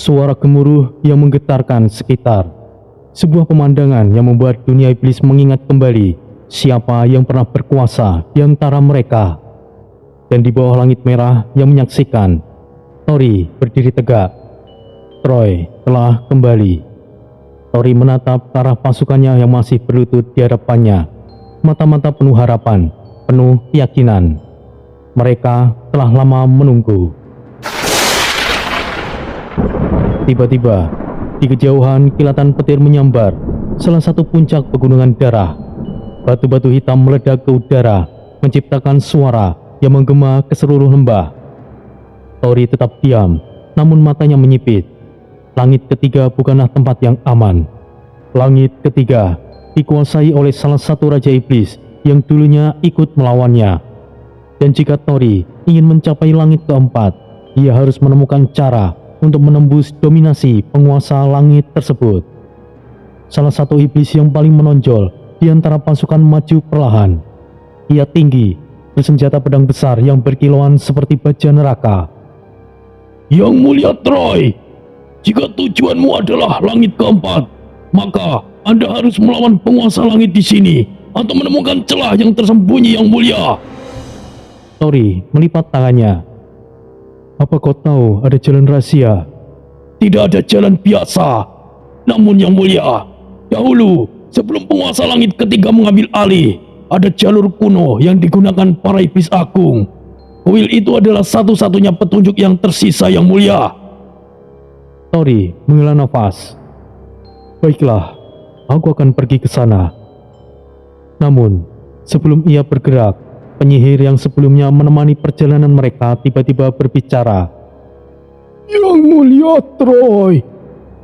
Suara gemuruh yang menggetarkan sekitar. Sebuah pemandangan yang membuat dunia iblis mengingat kembali siapa yang pernah berkuasa di antara mereka. Dan di bawah langit merah yang menyaksikan, Tori berdiri tegak. Troy telah kembali. Tori menatap ke arah pasukannya yang masih berlutut di hadapannya. Mata-mata penuh harapan, penuh keyakinan. Mereka telah lama menunggu. Tiba-tiba, di kejauhan kilatan petir menyambar salah satu puncak pegunungan darah. Batu-batu hitam meledak ke udara, menciptakan suara yang menggema ke seluruh lembah. Tori tetap diam, namun matanya menyipit. Langit ketiga bukanlah tempat yang aman. Langit ketiga dikuasai oleh salah satu raja iblis yang dulunya ikut melawannya. Dan jika Tori ingin mencapai langit keempat, ia harus menemukan cara untuk menembus dominasi penguasa langit tersebut. Salah satu iblis yang paling menonjol di antara pasukan maju perlahan. Ia tinggi, bersenjata pedang besar yang berkilauan seperti baja neraka. Yang mulia Troy, jika tujuanmu adalah langit keempat, maka Anda harus melawan penguasa langit di sini atau menemukan celah yang tersembunyi yang mulia. Tori melipat tangannya. Apa kau tahu ada jalan rahasia? Tidak ada jalan biasa. Namun yang mulia, dahulu sebelum penguasa langit ketiga mengambil alih, ada jalur kuno yang digunakan para iblis agung. Kuil itu adalah satu-satunya petunjuk yang tersisa yang mulia. Tori menghela nafas. Baiklah, aku akan pergi ke sana. Namun, sebelum ia bergerak, penyihir yang sebelumnya menemani perjalanan mereka tiba-tiba berbicara. Yang mulia Troy,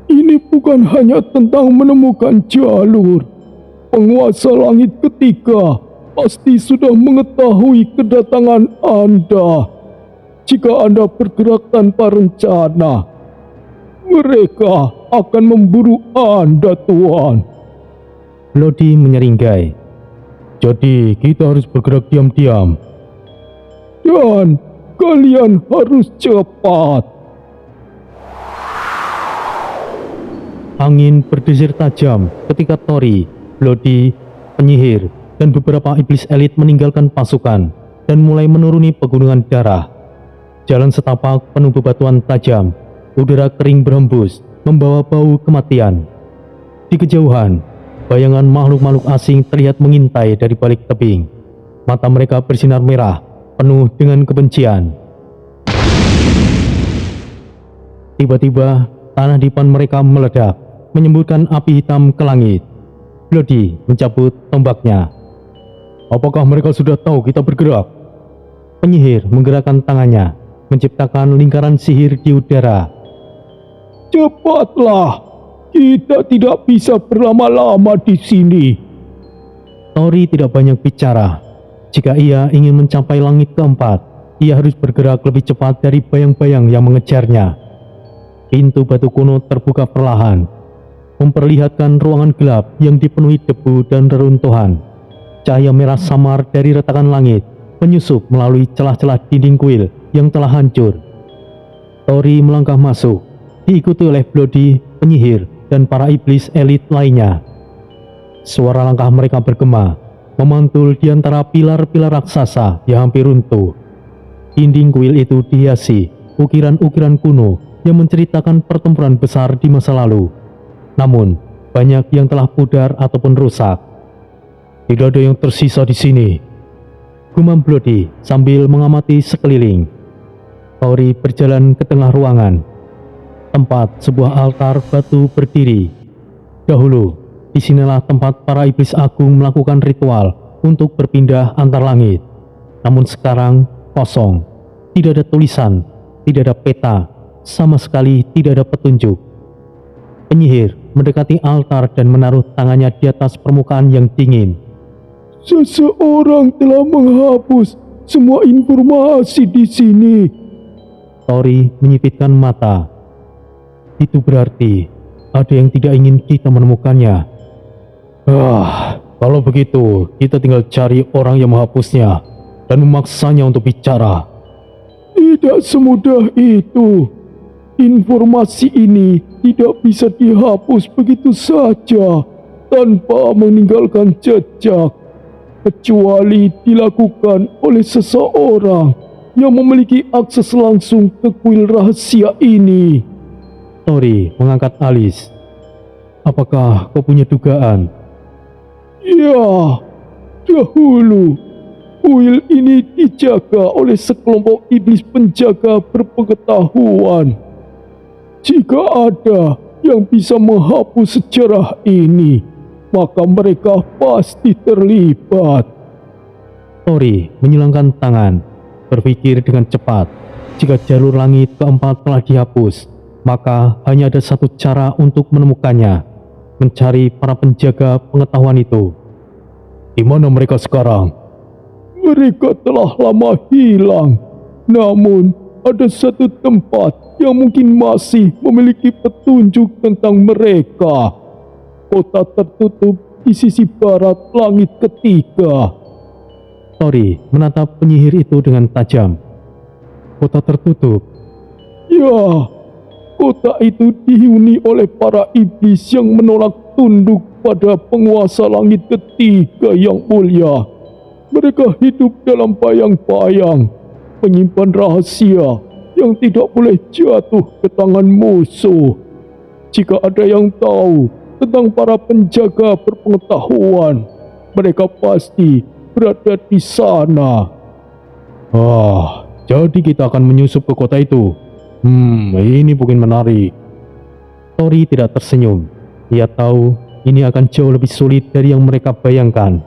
ini bukan hanya tentang menemukan jalur. Penguasa langit ketiga pasti sudah mengetahui kedatangan Anda. Jika Anda bergerak tanpa rencana, mereka akan memburu Anda, Tuan. Lodi menyeringai. Jadi kita harus bergerak diam-diam. Dan kalian harus cepat. Angin berdesir tajam ketika Tori, Lodi, penyihir, dan beberapa iblis elit meninggalkan pasukan dan mulai menuruni pegunungan darah. Jalan setapak penuh bebatuan tajam, udara kering berhembus, membawa bau kematian. Di kejauhan, bayangan makhluk-makhluk asing terlihat mengintai dari balik tebing. Mata mereka bersinar merah, penuh dengan kebencian. Tiba-tiba, tanah di depan mereka meledak, menyemburkan api hitam ke langit. Lodi mencabut tombaknya. Apakah mereka sudah tahu kita bergerak? Penyihir menggerakkan tangannya, menciptakan lingkaran sihir di udara. Cepatlah, kita tidak bisa berlama-lama di sini. Tori tidak banyak bicara. Jika ia ingin mencapai langit keempat, ia harus bergerak lebih cepat dari bayang-bayang yang mengejarnya. Pintu batu kuno terbuka perlahan, memperlihatkan ruangan gelap yang dipenuhi debu dan reruntuhan. Cahaya merah samar dari retakan langit menyusup melalui celah-celah dinding kuil yang telah hancur. Tori melangkah masuk, diikuti oleh Bloody, penyihir, dan para iblis elit lainnya. Suara langkah mereka bergema, memantul di antara pilar-pilar raksasa yang hampir runtuh. Dinding kuil itu dihiasi ukiran-ukiran kuno yang menceritakan pertempuran besar di masa lalu. Namun, banyak yang telah pudar ataupun rusak. Tidak ada yang tersisa di sini, gumam Bloody sambil mengamati sekeliling. Tori berjalan ke tengah ruangan, tempat sebuah altar batu berdiri. Dahulu, disinilah tempat para iblis agung melakukan ritual untuk berpindah antar langit. Namun sekarang kosong, tidak ada tulisan, tidak ada peta, sama sekali tidak ada petunjuk. Penyihir mendekati altar dan menaruh tangannya di atas permukaan yang dingin. Seseorang telah menghapus semua informasi di sini. Tori menyipitkan mata. Itu berarti ada yang tidak ingin kita menemukannya. Kalau begitu, kita tinggal cari orang yang menghapusnya dan memaksanya untuk bicara. Tidak semudah itu. Informasi ini tidak bisa dihapus begitu saja tanpa meninggalkan jejak, kecuali dilakukan oleh seseorang yang memiliki akses langsung ke kuil rahasia ini. Tori mengangkat alis. Apakah kau punya dugaan? Ya, dahulu kuil ini dijaga oleh sekelompok iblis penjaga berpengetahuan. Jika ada yang bisa menghapus sejarah ini, maka mereka pasti terlibat. Tori menyilangkan tangan, berpikir dengan cepat. Jika jalur langit keempat telah dihapus, maka hanya ada satu cara untuk menemukannya, mencari para penjaga pengetahuan itu. Di mana mereka sekarang? Mereka telah lama hilang, namun ada satu tempat yang mungkin masih memiliki petunjuk tentang mereka. Kota tertutup di sisi barat langit ketiga. Tori menatap penyihir itu dengan tajam. Kota tertutup. Ya, kota itu dihuni oleh para iblis yang menolak tunduk pada penguasa langit ketiga yang mulia. Mereka hidup dalam bayang-bayang, menyimpan rahasia yang tidak boleh jatuh ke tangan musuh. Jika ada yang tahu tentang para penjaga berpengetahuan, mereka pasti berada di sana. Jadi kita akan menyusup ke kota itu. Ini mungkin menarik. Tori tidak tersenyum. Ia tahu ini akan jauh lebih sulit dari yang mereka bayangkan.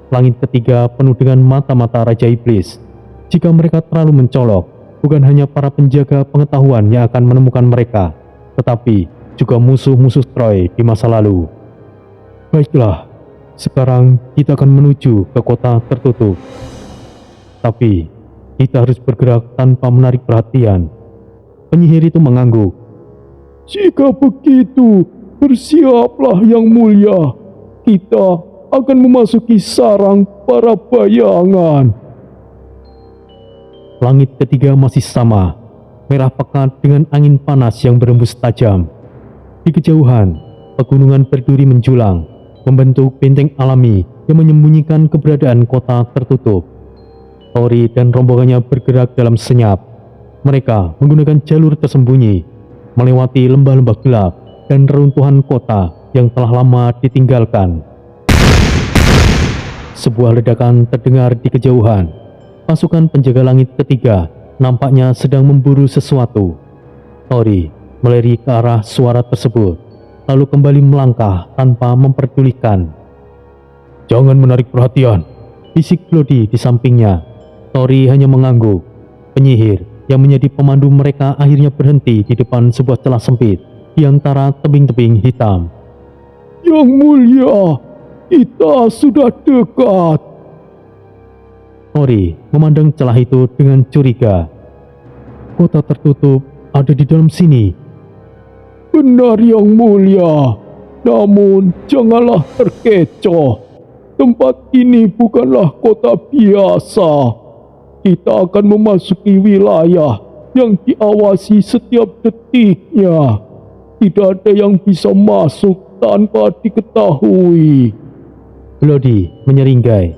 Langit ketiga penuh dengan mata-mata Raja Iblis. Jika mereka terlalu mencolok, bukan hanya para penjaga pengetahuan yang akan menemukan mereka, tetapi juga musuh-musuh Troy di masa lalu. Baiklah, sekarang kita akan menuju ke kota tertutup. Tapi, kita harus bergerak tanpa menarik perhatian. Penyihir itu mengangguk. Jika begitu, bersiaplah yang mulia. Kita akan memasuki sarang para bayangan. Langit ketiga masih sama, merah pekat dengan angin panas yang berembus tajam. Di kejauhan, pegunungan berduri menjulang, membentuk benteng alami yang menyembunyikan keberadaan kota tertutup. Tori dan rombongannya bergerak dalam senyap. Mereka menggunakan jalur tersembunyi, melewati lembah-lembah gelap dan reruntuhan kota yang telah lama ditinggalkan. Sebuah ledakan terdengar di kejauhan. Pasukan penjaga langit ketiga nampaknya sedang memburu sesuatu. Tori melari ke arah suara tersebut, lalu kembali melangkah tanpa memperdulikan. Jangan menarik perhatian, Bisik Bloody di sampingnya. Tori hanya mengangguk. Penyihir yang menjadi pemandu mereka akhirnya berhenti di depan sebuah celah sempit di antara tebing-tebing hitam. Yang mulia, kita sudah dekat. Tori memandang celah itu dengan curiga. Kota tertutup ada di dalam sini. Benar yang mulia, namun janganlah terkecoh. Tempat ini bukanlah kota biasa. Kita akan memasuki wilayah yang diawasi setiap detiknya. Tidak ada yang bisa masuk tanpa diketahui. Bloody menyeringai.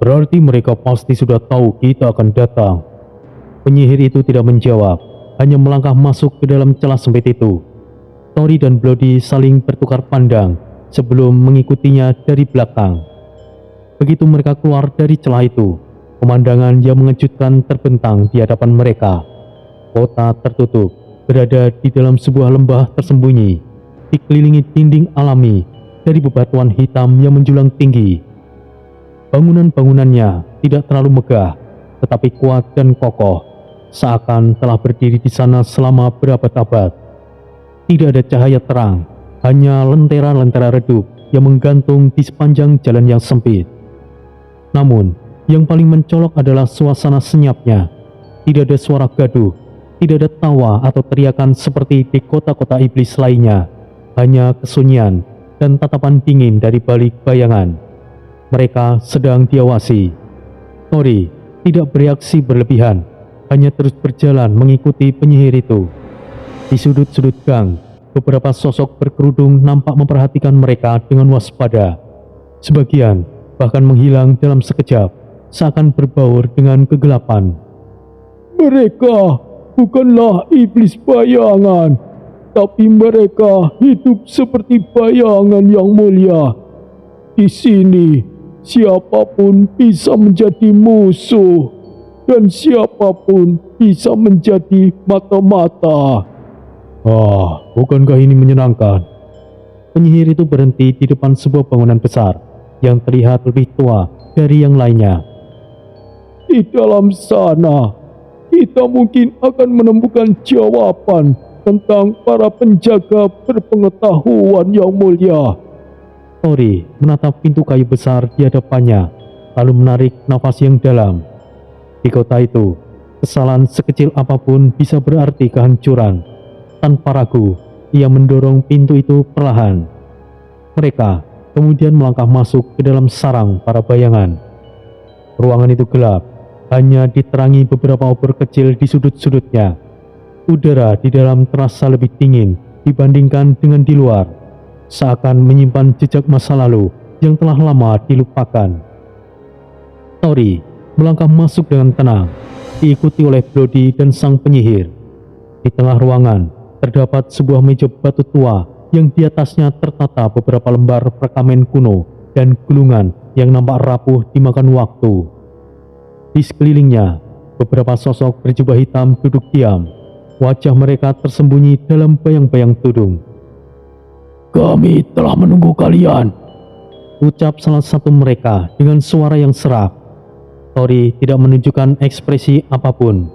Berarti mereka pasti sudah tahu kita akan datang. Penyihir itu tidak menjawab, hanya melangkah masuk ke dalam celah sempit itu. Tori dan Bloody saling bertukar pandang sebelum mengikutinya dari belakang. Begitu mereka keluar dari celah itu, pemandangan yang mengejutkan terbentang di hadapan mereka. Kota tertutup berada di dalam sebuah lembah tersembunyi, dikelilingi dinding alami dari bebatuan hitam yang menjulang tinggi. Bangunan-bangunannya tidak terlalu megah, tetapi kuat dan kokoh, seakan telah berdiri di sana selama berabad-abad. Tidak ada cahaya terang, hanya lentera-lentera redup yang menggantung di sepanjang jalan yang sempit. Namun, yang paling mencolok adalah suasana senyapnya. Tidak ada suara gaduh, tidak ada tawa atau teriakan seperti di kota-kota iblis lainnya. Hanya kesunyian dan tatapan dingin dari balik bayangan. Mereka sedang diawasi. Tori tidak bereaksi berlebihan, hanya terus berjalan mengikuti penyihir itu. Di sudut-sudut gang, beberapa sosok berkerudung nampak memperhatikan mereka dengan waspada. Sebagian bahkan menghilang dalam sekejap, seakan berbaur dengan kegelapan. Mereka bukanlah iblis bayangan, tapi mereka hidup seperti bayangan yang mulia. Di sini, siapapun bisa menjadi musuh, dan siapapun bisa menjadi mata-mata. Bukankah ini menyenangkan? Penyihir itu berhenti di depan sebuah bangunan besar yang terlihat lebih tua dari yang lainnya. Di dalam sana, kita mungkin akan menemukan jawaban tentang para penjaga berpengetahuan yang mulia. Tori menatap pintu kayu besar di hadapannya, lalu menarik nafas yang dalam. Di kota itu, kesalahan sekecil apapun bisa berarti kehancuran. Tanpa ragu, ia mendorong pintu itu perlahan. Mereka kemudian melangkah masuk ke dalam sarang para bayangan. Ruangan itu gelap, hanya diterangi beberapa obor kecil di sudut-sudutnya. Udara di dalam terasa lebih dingin dibandingkan dengan di luar, seakan menyimpan jejak masa lalu yang telah lama dilupakan. Tori melangkah masuk dengan tenang, diikuti oleh Brody dan sang penyihir. Di tengah ruangan, terdapat sebuah meja batu tua yang di atasnya tertata beberapa lembar perkamen kuno dan gulungan yang nampak rapuh dimakan waktu. Di sekelilingnya, beberapa sosok berjubah hitam duduk diam. Wajah mereka tersembunyi dalam bayang-bayang tudung. Kami telah menunggu kalian, ucap salah satu mereka dengan suara yang serak. Tori tidak menunjukkan ekspresi apapun.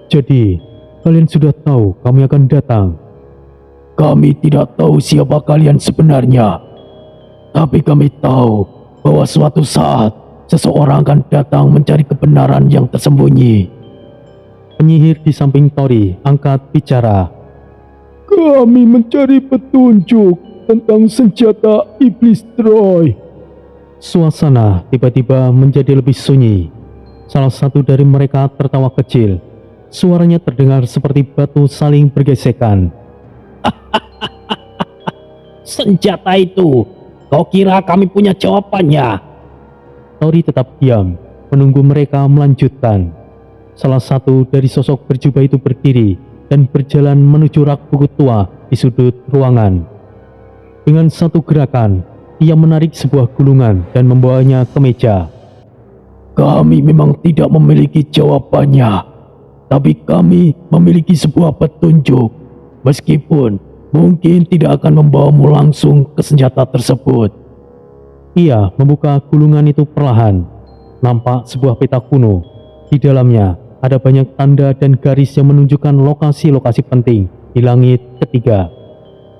Jadi, kalian sudah tahu kami akan datang. Kami tidak tahu siapa kalian sebenarnya, tapi kami tahu bahwa suatu saat seseorang akan datang mencari kebenaran yang tersembunyi. Penyihir di samping Tori angkat bicara. Kami mencari petunjuk tentang senjata iblis Troy. Suasana tiba-tiba menjadi lebih sunyi. Salah satu dari mereka tertawa kecil. Suaranya terdengar seperti batu saling bergesekan. Senjata itu, kau kira kami punya jawabannya? Tori tetap diam, menunggu mereka melanjutkan. Salah satu dari sosok berjubah itu berdiri dan berjalan menuju rak buku tua di sudut ruangan. Dengan satu gerakan, ia menarik sebuah gulungan dan membawanya ke meja. Kami memang tidak memiliki jawabannya, tapi kami memiliki sebuah petunjuk. Meskipun mungkin tidak akan membawamu langsung ke senjata tersebut. Ia membuka gulungan itu perlahan. Nampak sebuah peta kuno. Di dalamnya ada banyak tanda dan garis yang menunjukkan lokasi-lokasi penting di langit ketiga.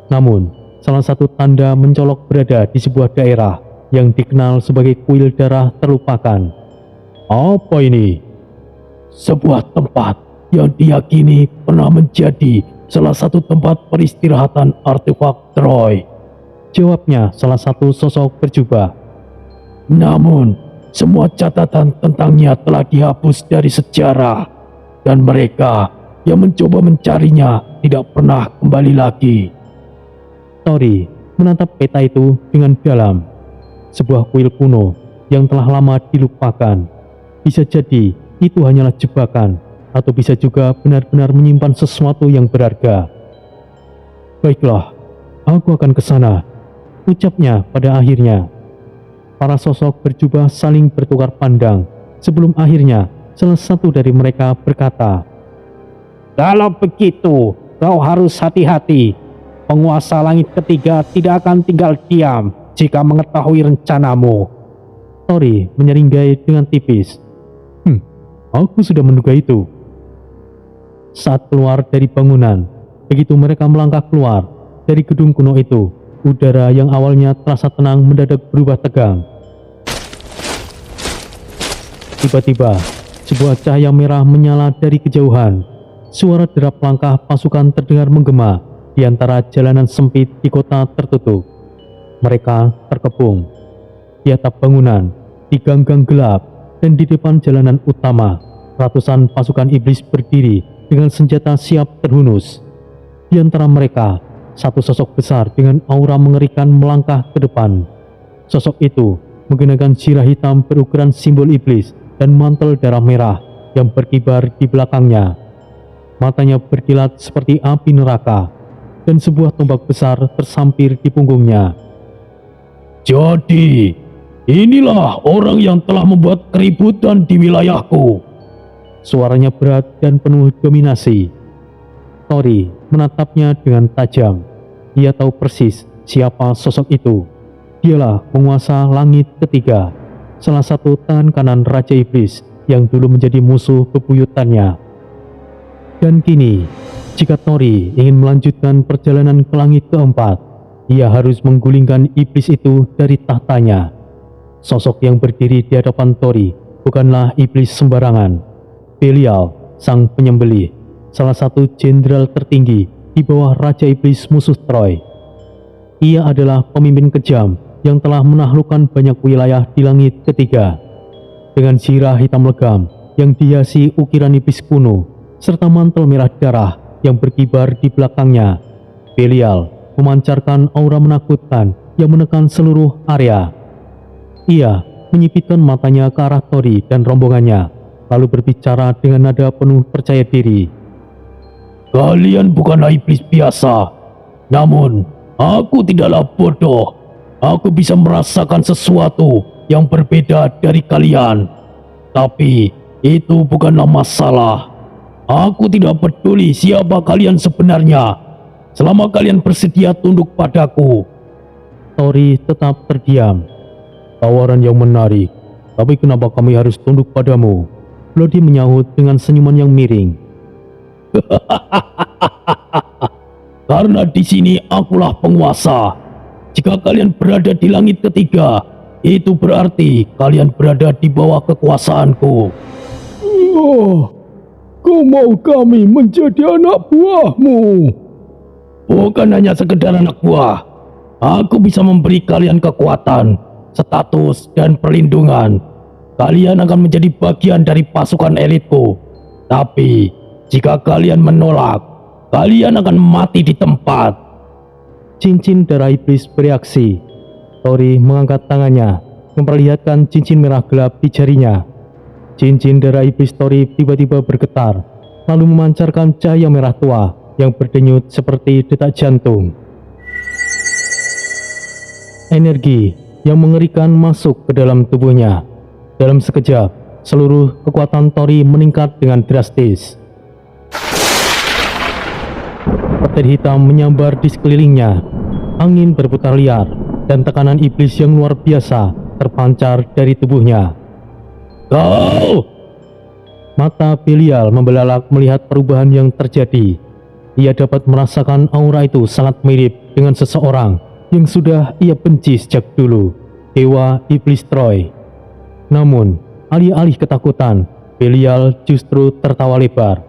Namun, salah satu tanda mencolok berada di sebuah daerah yang dikenal sebagai kuil darah terlupakan. Apa ini? Sebuah tempat yang diyakini pernah menjadi salah satu tempat peristirahatan artefak Troy, jawabnya salah satu sosok berjubah. Namun, semua catatan tentangnya telah dihapus dari sejarah, dan mereka yang mencoba mencarinya tidak pernah kembali lagi. Tori menatap peta itu dengan dalam. Sebuah kuil kuno yang telah lama dilupakan. Bisa jadi itu hanyalah jebakan, atau bisa juga benar-benar menyimpan sesuatu yang berharga. Baiklah, aku akan ke sana, ucapnya pada akhirnya. Para sosok berjubah saling bertukar pandang sebelum akhirnya salah satu dari mereka berkata, Kalau begitu, kau harus hati-hati. Penguasa langit ketiga tidak akan tinggal diam jika mengetahui rencanamu. Tori menyeringai dengan tipis. Aku sudah menduga itu. Saat keluar dari bangunan, begitu mereka melangkah keluar dari gedung kuno itu, udara yang awalnya terasa tenang mendadak berubah tegang. Tiba-tiba, sebuah cahaya merah menyala dari kejauhan. Suara derap langkah pasukan terdengar menggema di antara jalanan sempit di kota tertutup. Mereka terkepung di atap bangunan, di gang-gang gelap, dan di depan jalanan utama. ratusan pasukan iblis berdiri dengan senjata siap terhunus. Di antara mereka, satu sosok besar dengan aura mengerikan melangkah ke depan. Sosok itu menggunakan zirah hitam berukuran simbol iblis dan mantel darah merah yang berkibar di belakangnya. Matanya berkilat seperti api neraka, dan sebuah tombak besar tersampir di punggungnya. Jadi, inilah orang yang telah membuat keributan di wilayahku. Suaranya berat dan penuh dominasi. Tori menatapnya dengan tajam. Ia tahu persis siapa sosok itu. Dialah penguasa langit ketiga, salah satu tangan kanan Raja Iblis yang dulu menjadi musuh bebuyutannya. Dan kini, jika Tori ingin melanjutkan perjalanan ke langit keempat, ia harus menggulingkan iblis itu dari tahtanya. Sosok yang berdiri di hadapan Tori bukanlah iblis sembarangan. Belial, sang penyembelih, salah satu jenderal tertinggi di bawah Raja Iblis musuh Troy. Ia adalah pemimpin kejam yang telah menaklukkan banyak wilayah di langit ketiga. Dengan zirah hitam legam yang dihiasi ukiran iblis kuno, serta mantel merah darah yang berkibar di belakangnya, Belial memancarkan aura menakutkan yang menekan seluruh area. Ia menyipitkan matanya ke arah Tori dan rombongannya, lalu berbicara dengan nada penuh percaya diri. Kalian bukanlah iblis biasa, namun aku tidaklah bodoh. Aku bisa merasakan sesuatu yang berbeda dari kalian. Tapi itu bukanlah masalah. Aku tidak peduli siapa kalian sebenarnya, selama kalian bersedia tunduk padaku. Tori tetap terdiam. Tawaran yang menarik, tapi kenapa kami harus tunduk padamu? Bloody menyahut dengan senyuman yang miring. Karena di sini akulah penguasa. Jika kalian berada di langit ketiga, itu berarti kalian berada di bawah kekuasaanku. Oh, kau mau kami menjadi anak buahmu? Bukan hanya sekedar anak buah. Aku bisa memberi kalian kekuatan, status, dan perlindungan. Kalian akan menjadi bagian dari pasukan elitku. Tapi, jika kalian menolak, kalian akan mati di tempat. Cincin darah iblis bereaksi. Tori mengangkat tangannya, memperlihatkan cincin merah gelap di jarinya. Cincin darah iblis Tori tiba-tiba bergetar, lalu memancarkan cahaya merah tua yang berdenyut seperti detak jantung. Energi yang mengerikan masuk ke dalam tubuhnya. Dalam sekejap, seluruh kekuatan Tori meningkat dengan drastis. Petir hitam menyambar di sekelilingnya. Angin berputar liar dan tekanan iblis yang luar biasa terpancar dari tubuhnya. Kau! Mata Belial membelalak melihat perubahan yang terjadi. Ia dapat merasakan aura itu sangat mirip dengan seseorang yang sudah ia benci sejak dulu, Dewa Iblis Troy. Namun, alih-alih ketakutan, Belial justru tertawa lebar.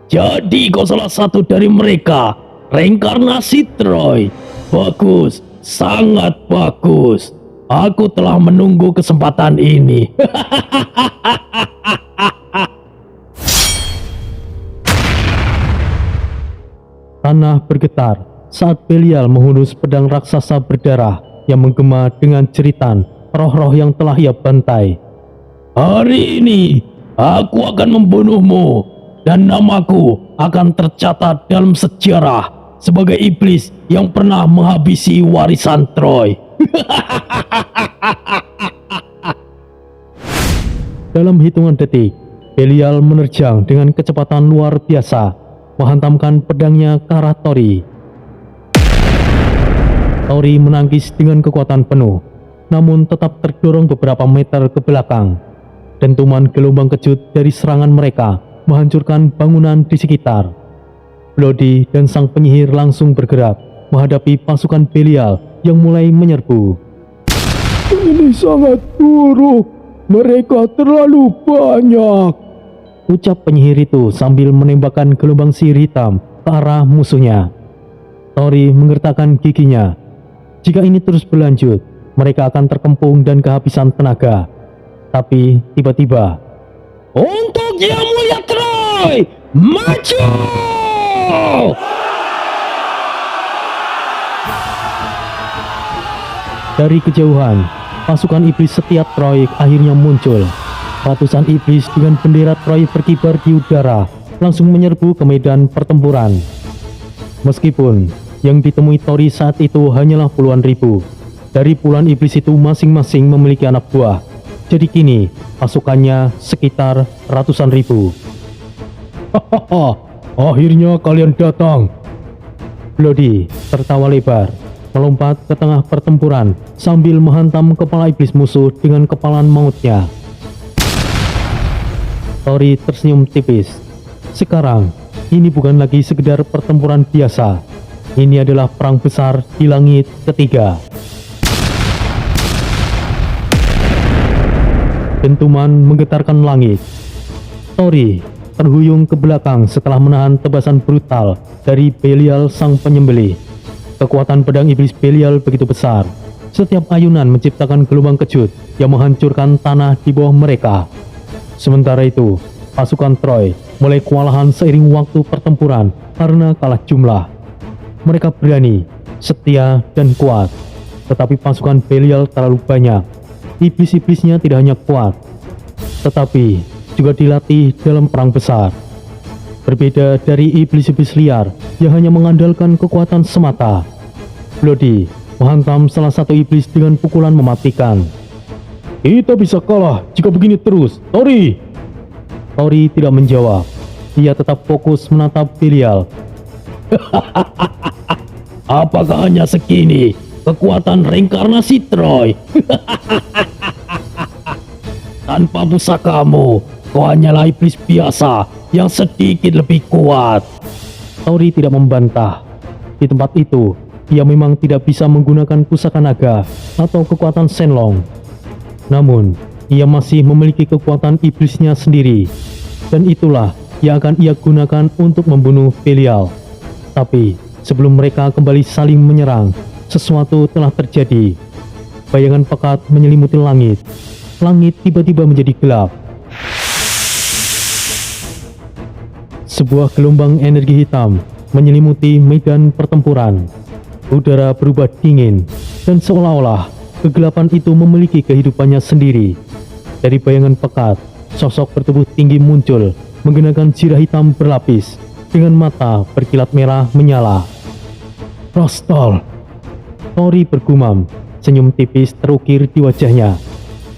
Jadi kau salah satu dari mereka, reinkarnasi Troy. Bagus, sangat bagus. Aku telah menunggu kesempatan ini. Tanah bergetar saat Belial menghunus pedang raksasa berdarah yang menggema dengan jeritan roh-roh yang telah ia bantai. Hari ini, aku akan membunuhmu. Dan namaku akan tercatat dalam sejarah sebagai iblis yang pernah menghabisi warisan Troy. Dalam hitungan detik, Belial menerjang dengan kecepatan luar biasa, menghantamkan pedangnya ke arah Tori. Tori menangkis dengan kekuatan penuh, namun tetap terdorong beberapa meter ke belakang. Dentuman gelombang kejut dari serangan mereka menghancurkan bangunan di sekitar. Bloody dan sang penyihir langsung bergerak menghadapi pasukan Belial yang mulai menyerbu. Ini sangat buruk. Mereka terlalu banyak, ucap penyihir itu sambil menembakkan gelombang sihir hitam ke arah musuhnya. Tori menggertakkan giginya. Jika ini terus berlanjut, mereka akan terkempung dan kehabisan tenaga. Tapi tiba-tiba, Untuk Yang Mulia Troy, maju! dari kejauhan, pasukan iblis setiap Troy akhirnya muncul. Ratusan iblis dengan bendera Troy berkibar di udara, langsung menyerbu ke medan pertempuran. Meskipun yang ditemui Tori saat itu hanyalah puluhan ribu, dari puluhan iblis itu masing-masing memiliki anak buah. Jadi kini pasukannya sekitar ratusan ribu. Hahaha, akhirnya kalian datang. Bloody tertawa lebar, melompat ke tengah pertempuran sambil menghantam kepala iblis musuh dengan kepalan mautnya. Tori tersenyum tipis. Sekarang, ini bukan lagi sekedar pertempuran biasa. Ini adalah perang besar di langit ketiga. Dentuman menggetarkan langit. Tori terhuyung ke belakang setelah menahan tebasan brutal dari Belial sang penyembelih. Kekuatan pedang iblis Belial begitu besar. Setiap ayunan menciptakan gelombang kejut yang menghancurkan tanah di bawah mereka. Sementara itu, pasukan Troy mulai kewalahan seiring waktu pertempuran karena kalah jumlah. Mereka berani, setia, dan kuat. Tetapi pasukan Belial terlalu banyak. Iblis-iblisnya tidak hanya kuat, tetapi juga dilatih dalam perang besar. Berbeda dari iblis-iblis liar yang hanya mengandalkan kekuatan semata, Bloody menghantam salah satu iblis dengan pukulan mematikan. Kita bisa kalah jika begini terus, Tori. Tori tidak menjawab. Ia tetap fokus menatap Belial. Apakah hanya segini kekuatan reinkarnasi Troy? Tanpa pusakamu, kau hanyalah iblis biasa yang sedikit lebih kuat. Tori tidak membantah. Di tempat itu, ia memang tidak bisa menggunakan pusaka naga atau kekuatan Shenlong. Namun, ia masih memiliki kekuatan iblisnya sendiri. Dan itulah yang akan ia gunakan untuk membunuh Belial. Tapi, sebelum mereka kembali saling menyerang, sesuatu telah terjadi. Bayangan pekat menyelimuti langit. Langit tiba-tiba menjadi gelap. Sebuah gelombang energi hitam menyelimuti medan pertempuran. Udara berubah dingin, dan seolah-olah kegelapan itu memiliki kehidupannya sendiri. Dari bayangan pekat, sosok bertubuh tinggi muncul, menggunakan zirah hitam berlapis, dengan mata berkilat merah menyala. Rastal, Tori bergumam, senyum tipis terukir di wajahnya.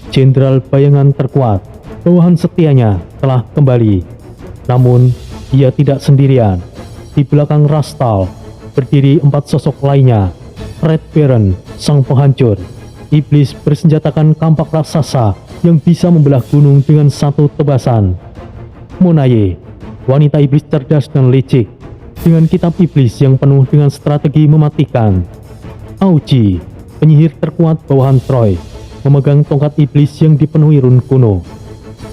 Jenderal bayangan terkuat, bawahan setianya telah kembali. Namun, dia tidak sendirian. Di belakang Rastal, berdiri 4 sosok lainnya. Red Baron, sang penghancur. Iblis bersenjatakan kampak raksasa yang bisa membelah gunung dengan satu tebasan. Monaye, wanita iblis cerdas dan licik, dengan kitab iblis yang penuh dengan strategi mematikan. Auji, penyihir terkuat bawahan Troy, memegang tongkat iblis yang dipenuhi run kuno.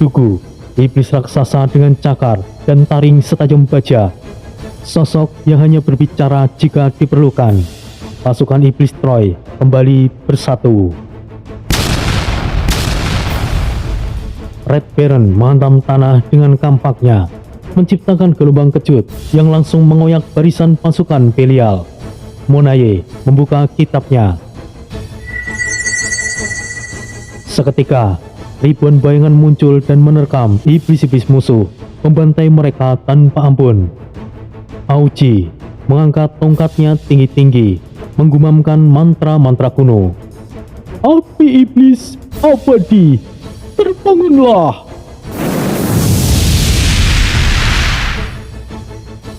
Dugu, iblis raksasa dengan cakar dan taring setajam baja. Sosok yang hanya berbicara jika diperlukan. Pasukan iblis Troy kembali bersatu. Red Baron menghantam tanah dengan kampaknya, menciptakan gelombang kejut yang langsung mengoyak barisan pasukan Belial. Monaye membuka kitabnya. Seketika, ribuan bayangan muncul dan menerkam iblis-iblis musuh, membantai mereka tanpa ampun. Auji mengangkat tongkatnya tinggi-tinggi, menggumamkan mantra-mantra kuno. api iblis abadi, terbangunlah.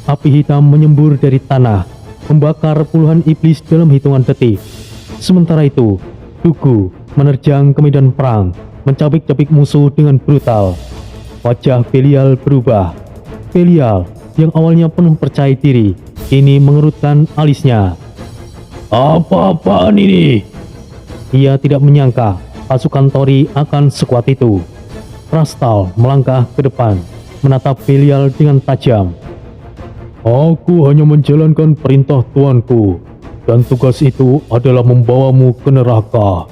Api hitam menyembur dari tanah, membakar puluhan iblis dalam hitungan detik. Sementara itu, Dugu menerjang ke medan perang, mencabik-cabik musuh dengan brutal. Wajah Belial berubah. Belial yang awalnya penuh percaya diri, kini mengerutkan alisnya. Apa-apaan ini? Ia tidak menyangka pasukan Tori akan sekuat itu. Rastal melangkah ke depan, menatap Belial dengan tajam. Aku hanya menjalankan perintah tuanku. dan tugas itu adalah membawamu ke neraka.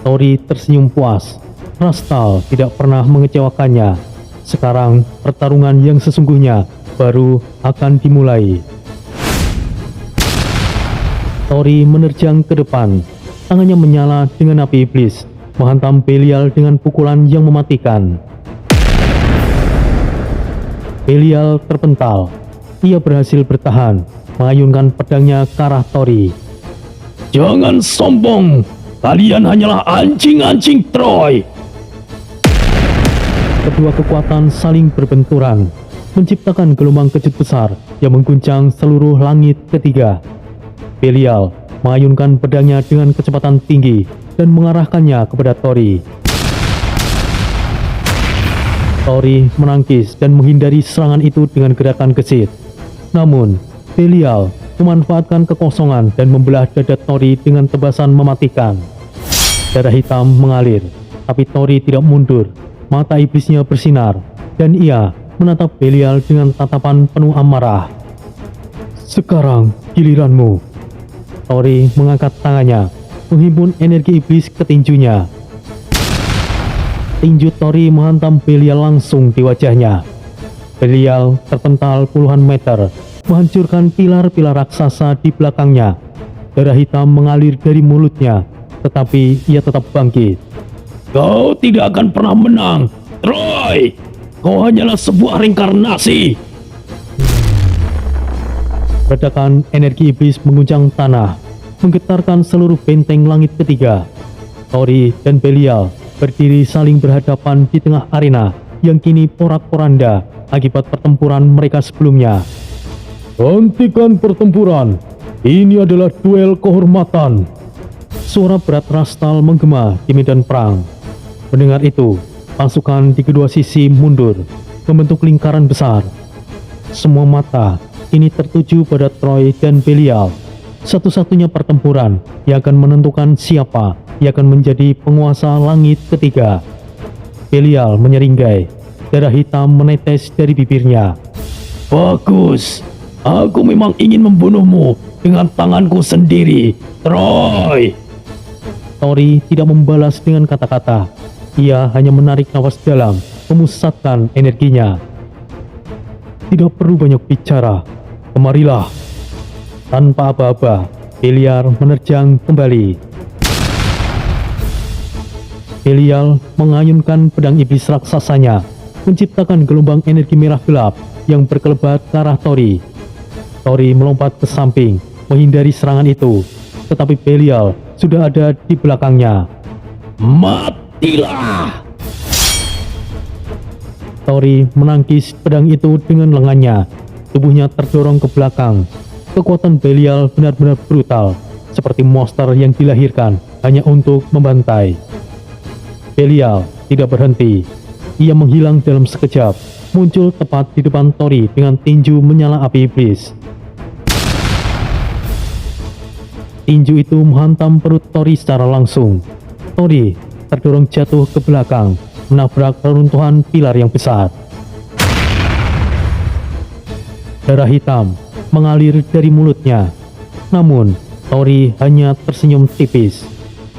Tori tersenyum puas. Rastal tidak pernah mengecewakannya. Sekarang pertarungan yang sesungguhnya baru akan dimulai. Tori menerjang ke depan. Tangannya menyala dengan api iblis, menghantam Belial dengan pukulan yang mematikan. Belial terpental. Ia berhasil bertahan, mengayunkan pedangnya ke arah Tori. Jangan sombong, kalian hanyalah anjing-anjing Troy. Kedua kekuatan saling berbenturan, menciptakan gelombang kejut besar yang mengguncang seluruh langit ketiga. Belial mengayunkan pedangnya dengan kecepatan tinggi dan mengarahkannya kepada Tori. Tori menangkis dan menghindari serangan itu dengan gerakan gesit. Namun, Belial memanfaatkan kekosongan dan membelah dada Tori dengan tebasan mematikan. Darah hitam mengalir, tapi Tori tidak mundur. Mata iblisnya bersinar, dan ia menatap Belial dengan tatapan penuh amarah. Sekarang giliranmu. Tori mengangkat tangannya, menghimpun energi iblis ke tinjunya. Tinju Tori menghantam Belial langsung di wajahnya. Belial terpental puluhan meter, menghancurkan pilar-pilar raksasa di belakangnya. Darah hitam mengalir dari mulutnya, tetapi ia tetap bangkit. Kau tidak akan pernah menang, Troy. Kau hanyalah sebuah reinkarnasi. Ledakan energi iblis mengguncang tanah, menggetarkan seluruh benteng langit ketiga. Tori dan Belial berdiri saling berhadapan di tengah arena yang kini porak-poranda akibat pertempuran mereka sebelumnya. Hentikan pertempuran. Ini adalah duel kehormatan. Suara berat Rastal menggema di medan perang. Mendengar itu, pasukan di kedua sisi mundur, membentuk lingkaran besar. Semua mata kini tertuju pada Troy dan Belial. Satu-satunya pertempuran yang akan menentukan siapa yang akan menjadi penguasa langit ketiga. Belial menyeringai, darah hitam menetes dari bibirnya. Bagus, aku memang ingin membunuhmu dengan tanganku sendiri, Troy. Tori tidak membalas dengan kata-kata. Ia hanya menarik nafas dalam, memusatkan energinya. Tidak perlu banyak bicara. Kemarilah. Tanpa aba-aba, Belial menerjang kembali. Belial mengayunkan pedang iblis raksasanya, menciptakan gelombang energi merah gelap yang berkelebat ke arah Tori. Tori melompat ke samping, menghindari serangan itu, tetapi Belial sudah ada di belakangnya. Matilah! Tori menangkis pedang itu dengan lengannya. Tubuhnya terdorong ke belakang. Kekuatan Belial benar-benar brutal, seperti monster yang dilahirkan hanya untuk membantai. Belial tidak berhenti. Ia menghilang dalam sekejap, muncul tepat di depan Tori dengan tinju menyala api iblis. Tinju itu menghantam perut Tori secara langsung. Tori terdorong jatuh ke belakang, menabrak reruntuhan pilar yang besar. Darah hitam mengalir dari mulutnya. Namun, Tori hanya tersenyum tipis.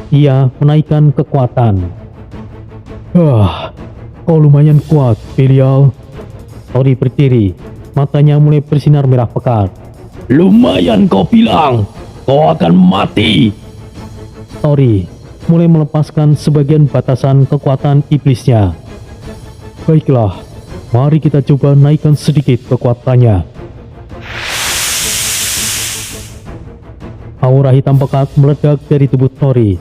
Ia menaikkan kekuatan. Kau lumayan kuat, Belial. Tori berdiri, matanya mulai bersinar merah pekat. Lumayan kau bilang, kau akan mati. Tori mulai melepaskan sebagian batasan kekuatan iblisnya. Baiklah, mari kita coba naikkan sedikit kekuatannya. Aura hitam pekat meledak dari tubuh Tori,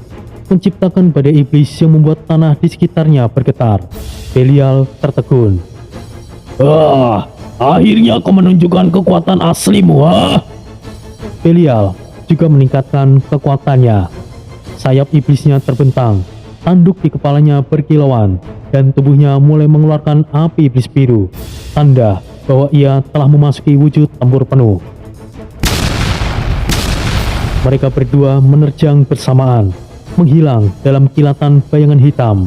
menciptakan badai iblis yang membuat tanah di sekitarnya bergetar. Belial tertegun. Akhirnya kau menunjukkan kekuatan aslimu, Belial juga meningkatkan kekuatannya. Sayap iblisnya terbentang, tanduk di kepalanya berkilauan, dan tubuhnya mulai mengeluarkan api iblis biru, tanda bahwa ia telah memasuki wujud tempur penuh. Mereka berdua menerjang bersamaan, menghilang dalam kilatan bayangan hitam.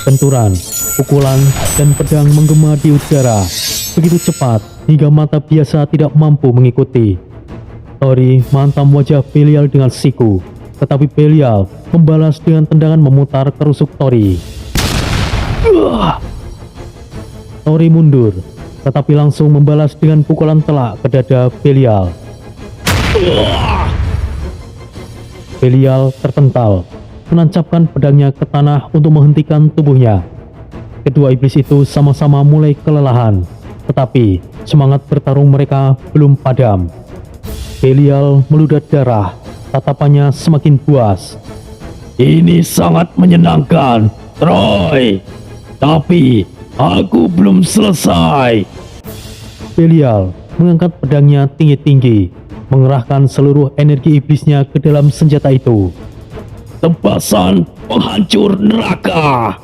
Benturan, pukulan, dan pedang menggema di udara begitu cepat hingga mata biasa tidak mampu mengikuti. Tori menghantam wajah Belial dengan siku, tetapi Belial membalas dengan tendangan memutar kerusuk Tori. Tori mundur, tetapi langsung membalas dengan pukulan telak ke dada Belial. Belial terpental, menancapkan pedangnya ke tanah untuk menghentikan tubuhnya. Kedua iblis itu sama-sama mulai kelelahan, tetapi semangat bertarung mereka belum padam. Belial meludah darah, tatapannya semakin buas. Ini sangat menyenangkan, Troy. Tapi aku belum selesai. Belial mengangkat pedangnya tinggi-tinggi, mengerahkan seluruh energi iblisnya ke dalam senjata itu. Tebasan penghancur neraka.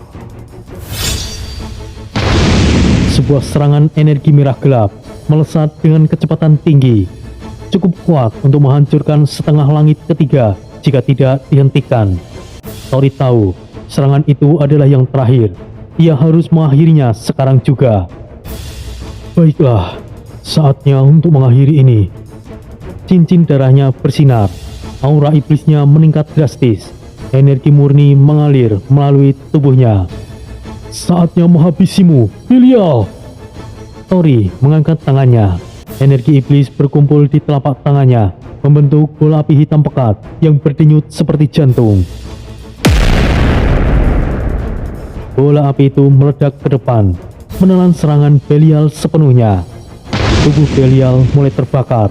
Sebuah serangan energi merah gelap melesat dengan kecepatan tinggi, cukup kuat untuk menghancurkan setengah langit ketiga jika tidak dihentikan. Tori tahu serangan itu adalah yang terakhir. Ia harus mengakhirinya sekarang juga. Baiklah, saatnya untuk mengakhiri ini. Cincin darahnya bersinar, aura iblisnya meningkat drastis, energi murni mengalir melalui tubuhnya. Saatnya menghabisimu, Belial. Tori mengangkat tangannya, energi iblis berkumpul di telapak tangannya, membentuk bola api hitam pekat yang berdenyut seperti jantung. Bola api itu meledak ke depan, menelan serangan Belial sepenuhnya. Tubuh Belial mulai terbakar.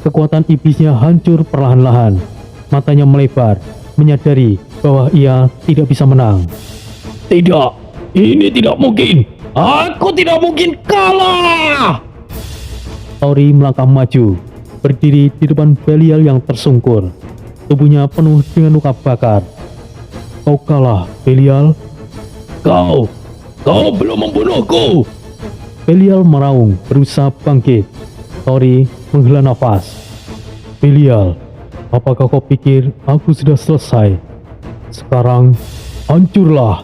Kekuatan iblisnya hancur perlahan-lahan. Matanya melebar, menyadari bahwa ia tidak bisa menang. Tidak, ini tidak mungkin. Aku tidak mungkin kalah. Tori melangkah maju, berdiri di depan Belial yang tersungkur. Tubuhnya penuh dengan luka bakar. Kau kalah, Belial. Kau belum membunuhku. Belial meraung, berusaha bangkit. Tori menghela nafas. Belial, apakah kau pikir aku sudah selesai? Sekarang, hancurlah.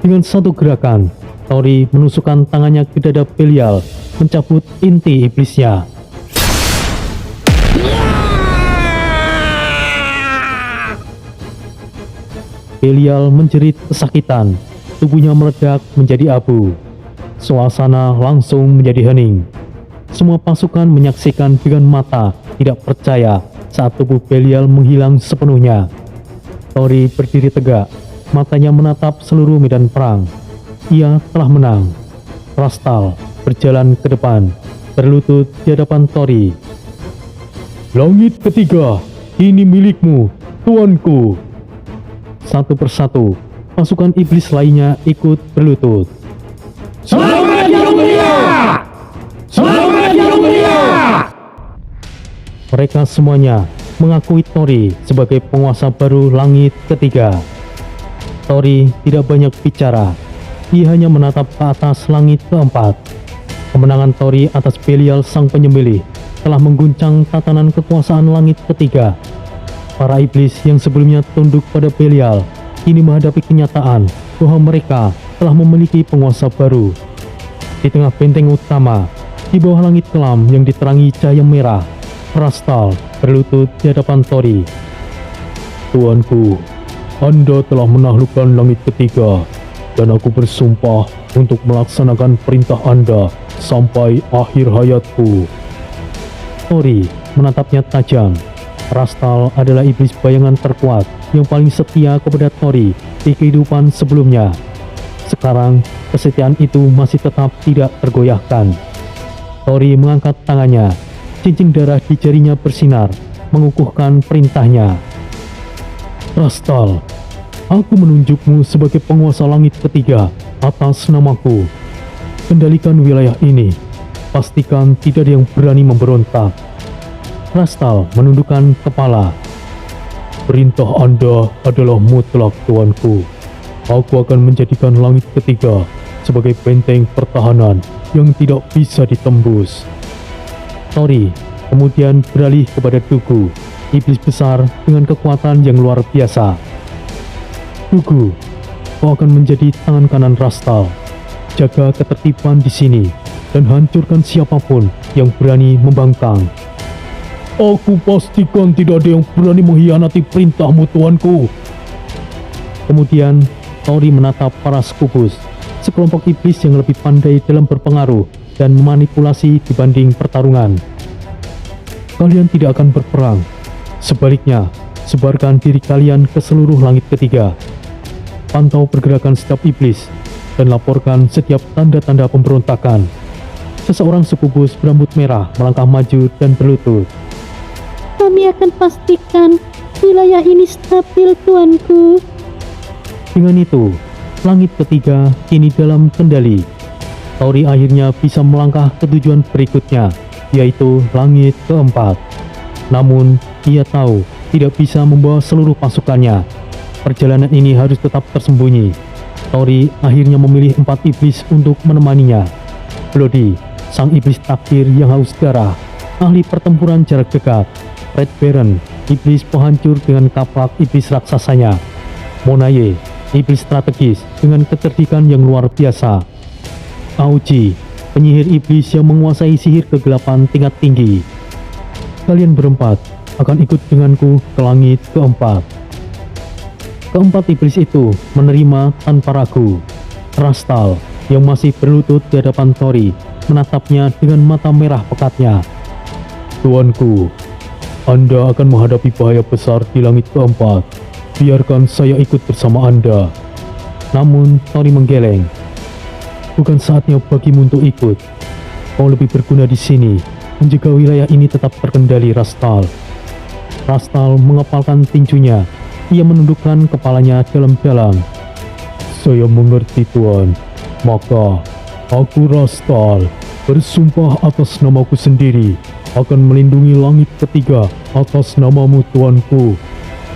Dengan satu gerakan, Tori menusukkan tangannya ke dada Belial, mencabut inti iblisnya. Belial menjerit kesakitan, tubuhnya meledak menjadi abu. Suasana langsung menjadi hening. Semua pasukan menyaksikan dengan mata tidak percaya saat tubuh Belial menghilang sepenuhnya. Tori berdiri tegak, matanya menatap seluruh medan perang. Ia telah menang. Rastal berjalan ke depan, berlutut di hadapan Tori. Langit ketiga, ini milikmu, tuanku. Satu persatu, pasukan iblis lainnya ikut berlutut. Selamat Yang Mulia! Selamat Yang Mulia! Mereka semuanya mengakui Tori sebagai penguasa baru langit ketiga. Tori tidak banyak bicara. Ia hanya menatap ke atas langit keempat. Kemenangan Tori atas Belial sang penyembelih telah mengguncang tatanan kekuasaan langit ketiga. Para iblis yang sebelumnya tunduk pada Belial kini menghadapi kenyataan bahwa mereka telah memiliki penguasa baru. Di tengah benteng utama, di bawah langit kelam yang diterangi cahaya merah, Rastal berlutut di hadapan Tori. Tuanku, Anda telah menaklukkan langit ketiga, dan aku bersumpah untuk melaksanakan perintah Anda sampai akhir hayatku. Tori menatapnya tajam. Rastal adalah iblis bayangan terkuat yang paling setia kepada Tori di kehidupan sebelumnya. Sekarang, kesetiaan itu masih tetap tidak tergoyahkan. Tori mengangkat tangannya. Cincin darah di jarinya bersinar, mengukuhkan perintahnya. Rastal, aku menunjukmu sebagai penguasa langit ketiga atas namaku. Kendalikan wilayah ini. Pastikan tidak ada yang berani memberontak. Rastal menundukkan kepala. Perintah Anda adalah mutlak, tuanku. Aku akan menjadikan langit ketiga sebagai benteng pertahanan yang tidak bisa ditembus. Tori kemudian beralih kepada Dugu, iblis besar dengan kekuatan yang luar biasa. Dugu, kau akan menjadi tangan kanan Rastal. Jaga ketertiban di sini. dan hancurkan siapapun yang berani membangkang. Aku pastikan tidak ada yang berani mengkhianati perintahmu, tuanku. Kemudian Tori menatap para Scubus, sekelompok iblis yang lebih pandai dalam berpengaruh dan memanipulasi dibanding pertarungan. Kalian tidak akan berperang. Sebaliknya, sebarkan diri kalian ke seluruh langit ketiga. Pantau pergerakan setiap iblis dan laporkan setiap tanda-tanda pemberontakan. Seseorang Scubus berambut merah melangkah maju dan berlutut. Kami akan pastikan wilayah ini stabil, tuanku. Dengan itu, langit ketiga kini dalam kendali. Tori akhirnya bisa melangkah ke tujuan berikutnya, yaitu langit keempat. Namun, ia tahu tidak bisa membawa seluruh pasukannya. Perjalanan ini harus tetap tersembunyi. Tori akhirnya memilih 4 iblis untuk menemaninya. Bloody, sang iblis takdir yang haus darah, ahli pertempuran jarak dekat. Red Baron, iblis penghancur dengan kapak iblis raksasanya. Monaye, iblis strategis dengan kecerdikan yang luar biasa. Aoji, penyihir iblis yang menguasai sihir kegelapan tingkat tinggi. Kalian berempat akan ikut denganku ke langit keempat. Keempat iblis itu menerima tanpa ragu. Rastal yang masih berlutut di hadapan Tori menatapnya dengan mata merah pekatnya. Tuanku, Anda akan menghadapi bahaya besar di langit keempat. Biarkan saya ikut bersama Anda. Namun Tori menggeleng. Bukan saatnya bagimu untuk ikut. Kau lebih berguna di sini, menjaga wilayah ini tetap terkendali, Rastal. Rastal mengepalkan tinjunya. Ia menundukkan kepalanya dalam-dalam. Saya mengerti, Tuan. Maka, aku Rastal bersumpah atas namaku sendiri akan melindungi langit ketiga atas namamu, Tuanku.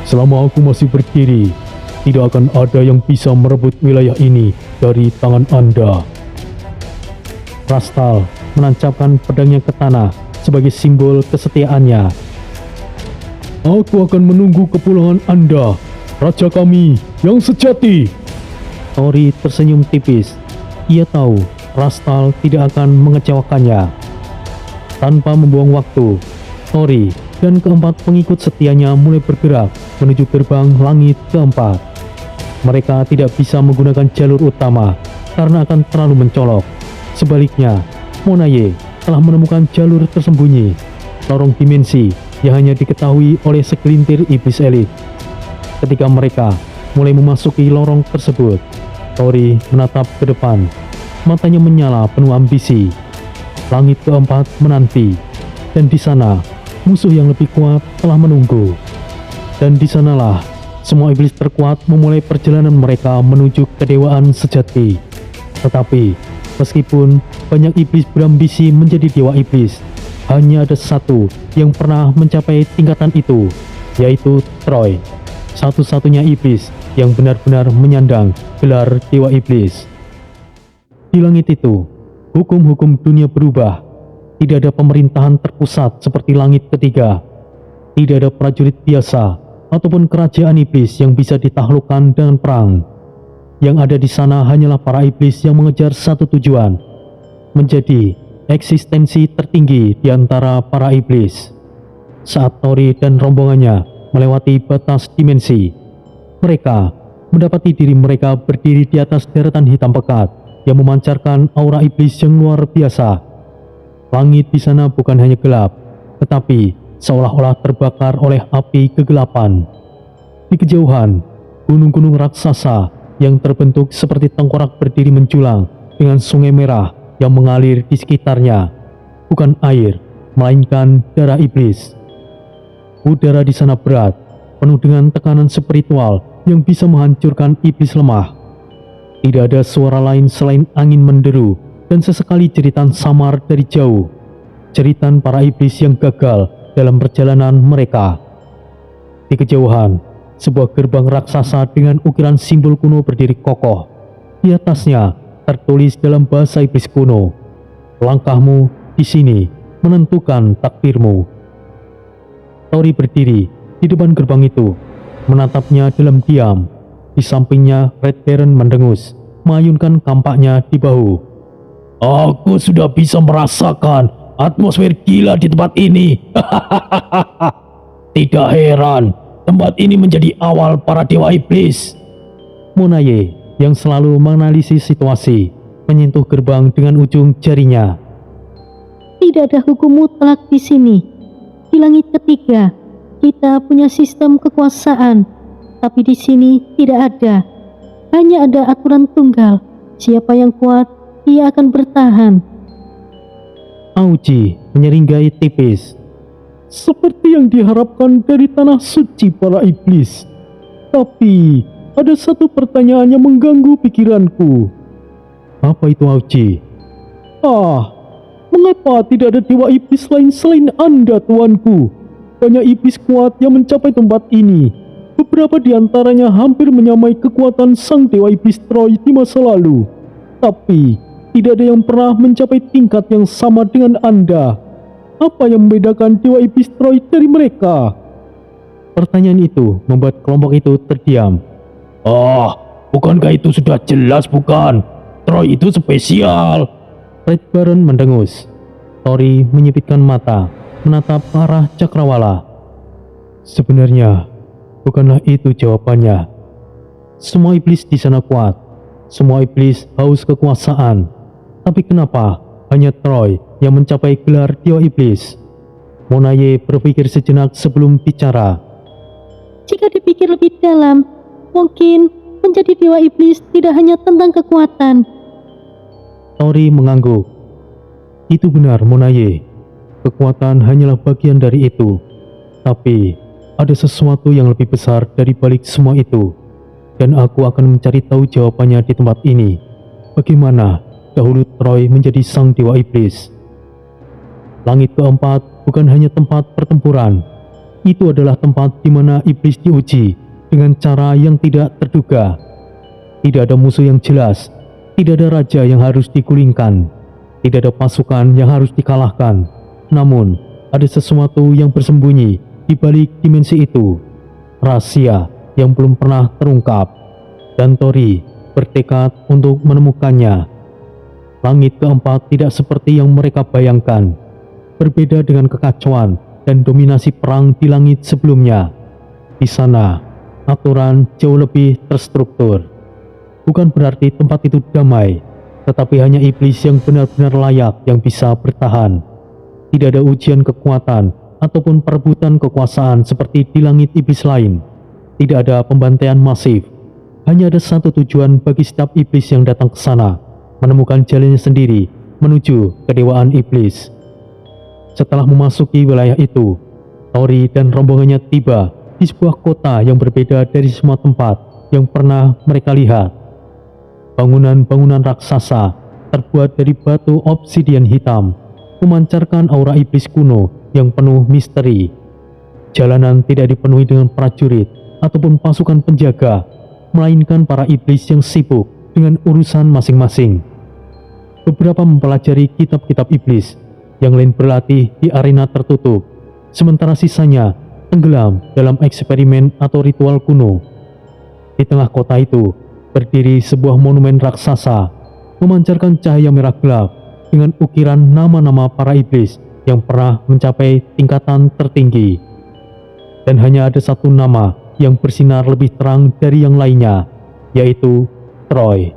Selama aku masih berdiri, tidak akan ada yang bisa merebut wilayah ini dari tangan Anda. Rastal menancapkan pedangnya ke tanah sebagai simbol kesetiaannya. Aku akan menunggu kepulangan Anda, Raja kami yang sejati. Tori tersenyum tipis. Ia tahu Rastal tidak akan mengecewakannya. Tanpa membuang waktu, Tori dan keempat pengikut setianya mulai bergerak menuju gerbang langit keempat. Mereka tidak bisa menggunakan jalur utama karena akan terlalu mencolok. Sebaliknya, Monaye telah menemukan jalur tersembunyi, lorong dimensi yang hanya diketahui oleh segelintir iblis elit. Ketika mereka mulai memasuki lorong tersebut, Tori menatap ke depan. Matanya menyala penuh ambisi. Langit keempat menanti, dan di sana musuh yang lebih kuat telah menunggu. Dan di sanalah semua iblis terkuat memulai perjalanan mereka menuju kedewaan sejati. Tetapi meskipun banyak iblis berambisi menjadi dewa iblis, hanya ada satu yang pernah mencapai tingkatan itu, yaitu Troy, satu-satunya iblis yang benar-benar menyandang gelar dewa iblis. Di langit itu, hukum-hukum dunia berubah. Tidak ada pemerintahan terpusat seperti langit ketiga. Tidak ada prajurit biasa ataupun kerajaan iblis yang bisa ditaklukkan dengan perang. Yang ada di sana hanyalah para iblis yang mengejar satu tujuan, menjadi eksistensi tertinggi di antara para iblis. Saat Tori dan rombongannya melewati batas dimensi, mereka mendapati diri mereka berdiri di atas daratan hitam pekat yang memancarkan aura iblis yang luar biasa. Langit di sana bukan hanya gelap, tetapi seolah-olah terbakar oleh api kegelapan. Di kejauhan, gunung-gunung raksasa yang terbentuk seperti tengkorak berdiri menjulang dengan sungai merah yang mengalir di sekitarnya. Bukan air, melainkan darah iblis. Udara di sana berat, penuh dengan tekanan spiritual yang bisa menghancurkan iblis lemah. Tidak ada suara lain selain angin menderu dan sesekali jeritan samar dari jauh. Jeritan para iblis yang gagal dalam perjalanan mereka. Di kejauhan, sebuah gerbang raksasa dengan ukiran simbol kuno berdiri kokoh. Di atasnya tertulis dalam bahasa iblis kuno, "Langkahmu di sini menentukan takdirmu." Tori berdiri di depan gerbang itu, menatapnya dalam diam. Di sampingnya Red Baron mendengus, mengayunkan kampaknya di bahu. Aku sudah bisa merasakan atmosfer gila di tempat ini. Tidak heran, tempat ini menjadi awal para dewa iblis. Monaye yang selalu menganalisis situasi menyentuh gerbang dengan ujung jarinya. Tidak ada hukum mutlak di sini. Di langit ketiga, kita punya sistem kekuasaan, tapi di sini tidak ada. Hanya ada aturan tunggal. Siapa yang kuat, ia akan bertahan. Auji menyeringai tipis. Seperti yang diharapkan dari tanah suci para iblis. Tapi ada satu pertanyaan yang mengganggu pikiranku. Apa itu, Auji? Mengapa tidak ada dewa iblis lain selain Anda, tuanku? Banyak iblis kuat yang mencapai tempat ini. Beberapa di antaranya hampir menyamai kekuatan sang dewa iblis Troy di masa lalu. Tapi tidak ada yang pernah mencapai tingkat yang sama dengan Anda. Apa yang membedakan dewa iblis Troy dari mereka? Pertanyaan itu membuat kelompok itu terdiam. Bukankah itu sudah jelas bukan? Troy itu spesial. Red Baron mendengus. Tori menyipitkan mata, menatap arah Cakrawala. Sebenarnya, bukanlah itu jawabannya. Semua iblis di sana kuat. Semua iblis haus kekuasaan. Tapi kenapa hanya Troy yang mencapai gelar dewa iblis? Monaye berpikir sejenak sebelum bicara. Jika dipikir lebih dalam, mungkin menjadi dewa iblis tidak hanya tentang kekuatan. Tori mengangguk. Itu benar, Monaye. Kekuatan hanyalah bagian dari itu. Tapi ada sesuatu yang lebih besar dari balik semua itu. Dan aku akan mencari tahu jawabannya di tempat ini. Bagaimana dahulu Troy menjadi sang dewa iblis? Langit keempat bukan hanya tempat pertempuran. Itu adalah tempat di mana iblis diuji dengan cara yang tidak terduga. Tidak ada musuh yang jelas. Tidak ada raja yang harus digulingkan. Tidak ada pasukan yang harus dikalahkan. Namun, ada sesuatu yang bersembunyi di balik dimensi itu. Rahasia yang belum pernah terungkap. Dan Tori bertekad untuk menemukannya. Langit keempat tidak seperti yang mereka bayangkan. Berbeda dengan kekacauan dan dominasi perang di langit sebelumnya. Di sana, aturan jauh lebih terstruktur. Bukan berarti tempat itu damai, tetapi hanya iblis yang benar-benar layak yang bisa bertahan. Tidak ada ujian kekuatan ataupun perebutan kekuasaan seperti di langit iblis lain. Tidak ada pembantaian masif. Hanya ada satu tujuan bagi setiap iblis yang datang ke sana, menemukan jalannya sendiri menuju kedewaan iblis. Setelah memasuki wilayah itu, Tori dan rombongannya tiba di sebuah kota yang berbeda dari semua tempat yang pernah mereka lihat. Bangunan-bangunan raksasa terbuat dari batu obsidian hitam memancarkan aura iblis kuno yang penuh misteri. Jalanan tidak dipenuhi dengan prajurit ataupun pasukan penjaga, melainkan para iblis yang sibuk dengan urusan masing-masing. Beberapa mempelajari kitab-kitab iblis, yang lain berlatih di arena tertutup, sementara sisanya tenggelam dalam eksperimen atau ritual kuno. Di tengah kota itu berdiri sebuah monumen raksasa, memancarkan cahaya merah gelap dengan ukiran nama-nama para iblis yang pernah mencapai tingkatan tertinggi. Dan hanya ada satu nama yang bersinar lebih terang dari yang lainnya, yaitu Troy.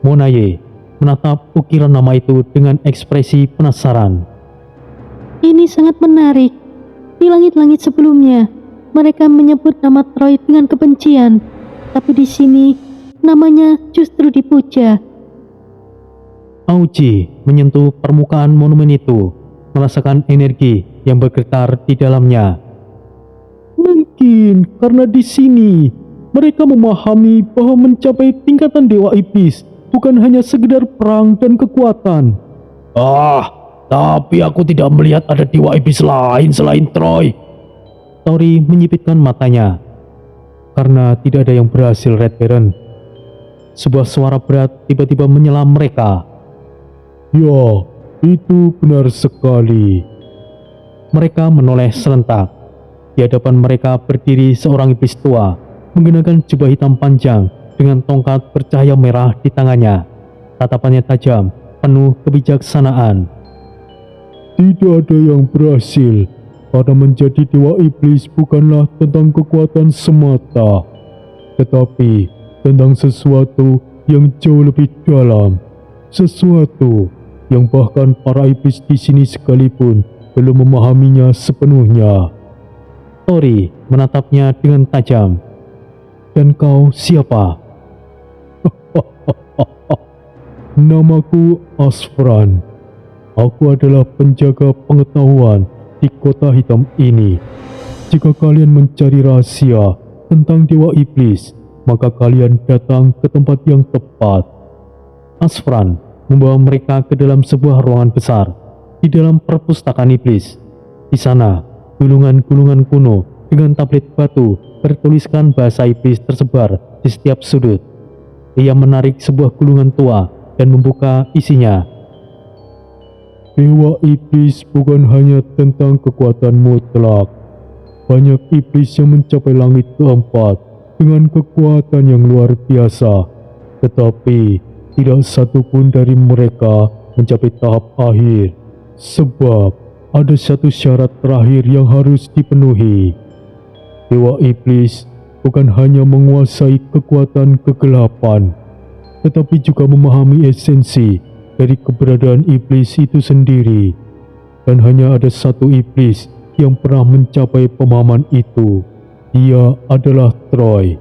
Monaye menatap ukiran nama itu dengan ekspresi penasaran. Ini sangat menarik. Di langit-langit sebelumnya, mereka menyebut nama Troy dengan kebencian, tapi di sini namanya justru dipuja. Auji menyentuh permukaan monumen itu, merasakan energi yang bergetar di dalamnya. Mungkin karena di sini mereka memahami bahwa mencapai tingkatan dewa iblis bukan hanya sekedar perang dan kekuatan. Tapi aku tidak melihat ada dewa iblis lain selain Troy. Tori menyipitkan matanya. Karena tidak ada yang berhasil, Red Baron. Sebuah suara berat tiba-tiba menyela mereka. Ya, itu benar sekali. Mereka menoleh serentak. Di hadapan mereka berdiri seorang iblis tua, menggunakan jubah hitam panjang dengan tongkat bercahaya merah di tangannya. Tatapannya tajam penuh kebijaksanaan. Tidak ada yang berhasil, karena menjadi dewa iblis bukanlah tentang kekuatan semata, tetapi tentang sesuatu yang jauh lebih dalam, sesuatu yang bahkan para iblis di sini sekalipun belum memahaminya sepenuhnya. Tori menatapnya dengan tajam. Dan kau siapa? Namaku Asfran. Aku adalah penjaga pengetahuan di kota hitam ini. Jika kalian mencari rahasia tentang dewa iblis, maka kalian datang ke tempat yang tepat. Asfran membawa mereka ke dalam sebuah ruangan besar di dalam perpustakaan iblis. Di sana, gulungan-gulungan kuno dengan tablet batu bertuliskan bahasa iblis tersebar di setiap sudut. Ia menarik sebuah gulungan tua dan membuka isinya. Dewa iblis bukan hanya tentang kekuatan mutlak. Banyak iblis yang mencapai langit keempat dengan kekuatan yang luar biasa, tetapi tidak satu pun dari mereka mencapai tahap akhir, sebab ada satu syarat terakhir yang harus dipenuhi. Dewa iblis bukan hanya menguasai kekuatan kegelapan, tetapi juga memahami esensi dari keberadaan iblis itu sendiri. Dan hanya ada satu iblis yang pernah mencapai pemahaman itu. Dia adalah Troy.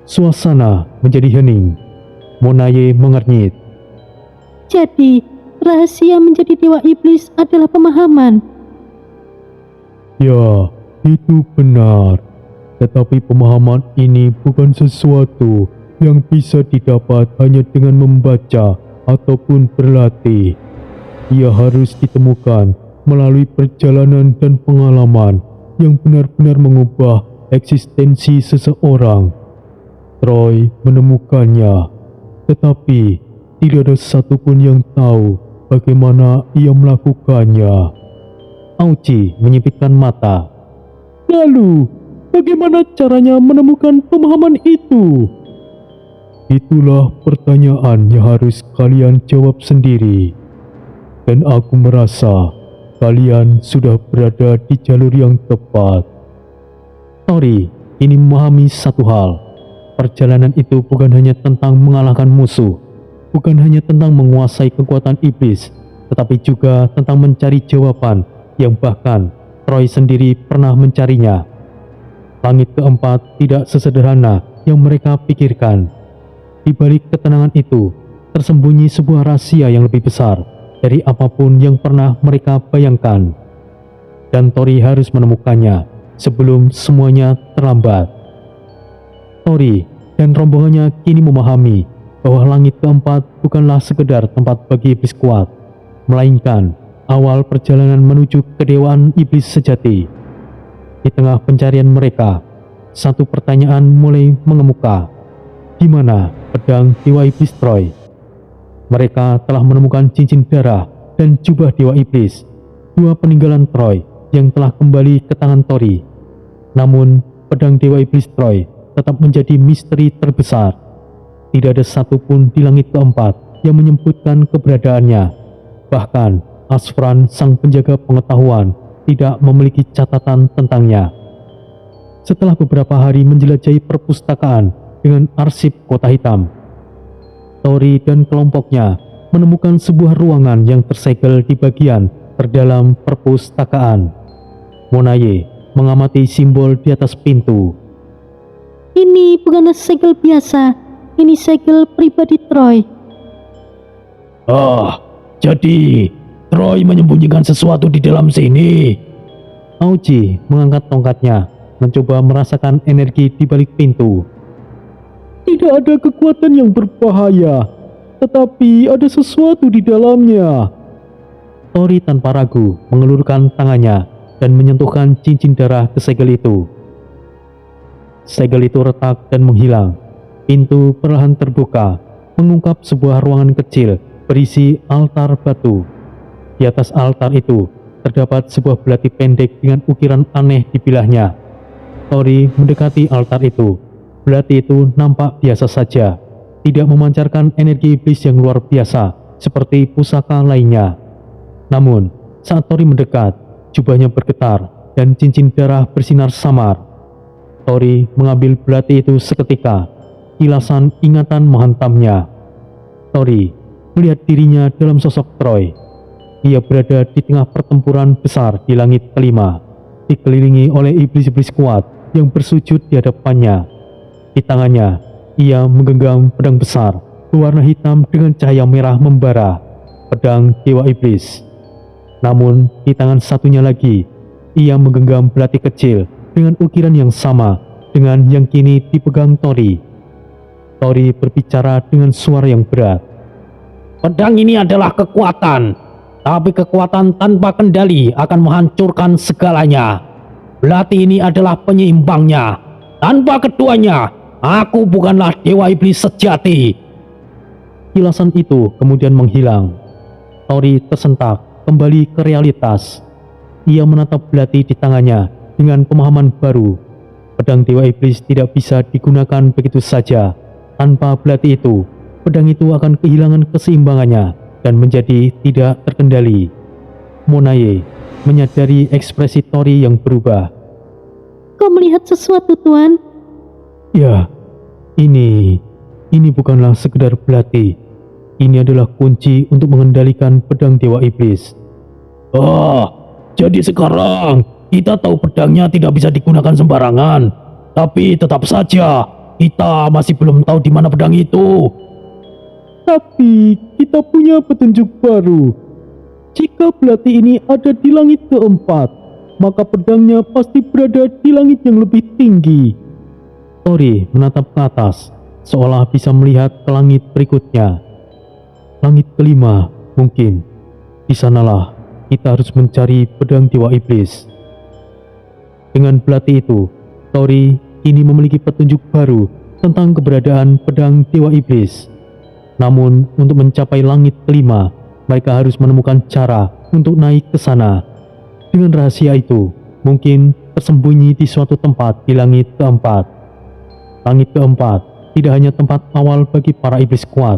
Suasana menjadi hening. Monaye mengernyit. Jadi, rahasia menjadi dewa iblis adalah pemahaman. Ya, itu benar. Tetapi pemahaman ini bukan sesuatu yang bisa didapat hanya dengan membaca ataupun berlatih. Ia harus ditemukan melalui perjalanan dan pengalaman yang benar-benar mengubah eksistensi seseorang. Troy menemukannya, tetapi tidak ada satupun yang tahu bagaimana ia melakukannya. Auci menyipitkan mata. Lalu, bagaimana caranya menemukan pemahaman itu? Itulah pertanyaan yang harus kalian jawab sendiri. Dan aku merasa kalian sudah berada di jalur yang tepat. Tori ini memahami satu hal. Perjalanan itu bukan hanya tentang mengalahkan musuh, bukan hanya tentang menguasai kekuatan iblis, tetapi juga tentang mencari jawaban yang bahkan Troy sendiri pernah mencarinya. Langit keempat tidak sesederhana yang mereka pikirkan. Di balik ketenangan itu, tersembunyi sebuah rahasia yang lebih besar dari apapun yang pernah mereka bayangkan. Dan Tori harus menemukannya sebelum semuanya terlambat. Tori dan rombongannya kini memahami bahwa langit keempat bukanlah sekedar tempat bagi iblis kuat, melainkan awal perjalanan menuju kedewaan iblis sejati. Di tengah pencarian mereka, satu pertanyaan mulai mengemuka. Di mana pedang dewa iblis Troy? Mereka telah menemukan cincin darah dan jubah dewa iblis, dua peninggalan Troy yang telah kembali ke tangan Tori. Namun, pedang dewa iblis Troy tetap menjadi misteri terbesar. Tidak ada satupun di langit keempat yang menyebutkan keberadaannya. Bahkan, Asfran, sang penjaga pengetahuan, tidak memiliki catatan tentangnya. Setelah beberapa hari menjelajahi perpustakaan dengan arsip kota hitam, Tori dan kelompoknya menemukan sebuah ruangan yang tersegel di bagian terdalam perpustakaan. Monaye mengamati simbol di atas pintu. Ini bukanlah segel biasa, ini segel pribadi Troy. Jadi Troy menyembunyikan sesuatu di dalam sini. Auci mengangkat tongkatnya, mencoba merasakan energi di balik pintu. Tidak ada kekuatan yang berbahaya, tetapi ada sesuatu di dalamnya. Tori tanpa ragu mengelurkan tangannya dan menyentuhkan cincin darah ke segel itu. Segel itu retak dan menghilang. Pintu perlahan terbuka, mengungkap sebuah ruangan kecil berisi altar batu. Di atas altar itu terdapat sebuah belati pendek dengan ukiran aneh di bilahnya. Tori mendekati altar itu. Belati itu nampak biasa saja, tidak memancarkan energi iblis yang luar biasa seperti pusaka lainnya. Namun, saat Tori mendekat, jubahnya bergetar dan cincin darah bersinar samar. Tori mengambil belati itu seketika, kilasan ingatan menghantamnya. Tori melihat dirinya dalam sosok Troy. Ia berada di tengah pertempuran besar di langit kelima, dikelilingi oleh iblis-iblis kuat yang bersujud di hadapannya. Di tangannya, ia menggenggam pedang besar berwarna hitam dengan cahaya merah membara, pedang Dewa Iblis. Namun, di tangan satunya lagi, ia menggenggam belati kecil dengan ukiran yang sama dengan yang kini dipegang Tori. Tori berbicara dengan suara yang berat. Pedang ini adalah kekuatan, tapi kekuatan tanpa kendali akan menghancurkan segalanya. Belati ini adalah penyeimbangnya. Tanpa keduanya, aku bukanlah Dewa Iblis sejati. Kilasan itu kemudian menghilang. Tori tersentak kembali ke realitas. Ia menatap belati di tangannya dengan pemahaman baru. Pedang Dewa Iblis tidak bisa digunakan begitu saja. Tanpa belati itu, pedang itu akan kehilangan keseimbangannya dan menjadi tidak terkendali. Monaye menyadari ekspresi Tori yang berubah. Kau melihat sesuatu, Tuan? Ya, ini bukanlah sekedar belati. Ini adalah kunci untuk mengendalikan pedang Dewa Iblis. Jadi sekarang kita tahu pedangnya tidak bisa digunakan sembarangan. Tapi tetap saja kita masih belum tahu di mana pedang itu. Tapi kita punya petunjuk baru. Jika belati ini ada di langit keempat, maka pedangnya pasti berada di langit yang lebih tinggi. Tori menatap ke atas, seolah bisa melihat ke langit berikutnya. Langit kelima, mungkin. Di sanalah kita harus mencari pedang Dewa Iblis. Dengan belati itu, Tori kini memiliki petunjuk baru tentang keberadaan pedang Dewa Iblis. Namun, untuk mencapai langit kelima, mereka harus menemukan cara untuk naik ke sana. Dengan rahasia itu, mungkin tersembunyi di suatu tempat di langit keempat. Langit keempat tidak hanya tempat awal bagi para iblis kuat,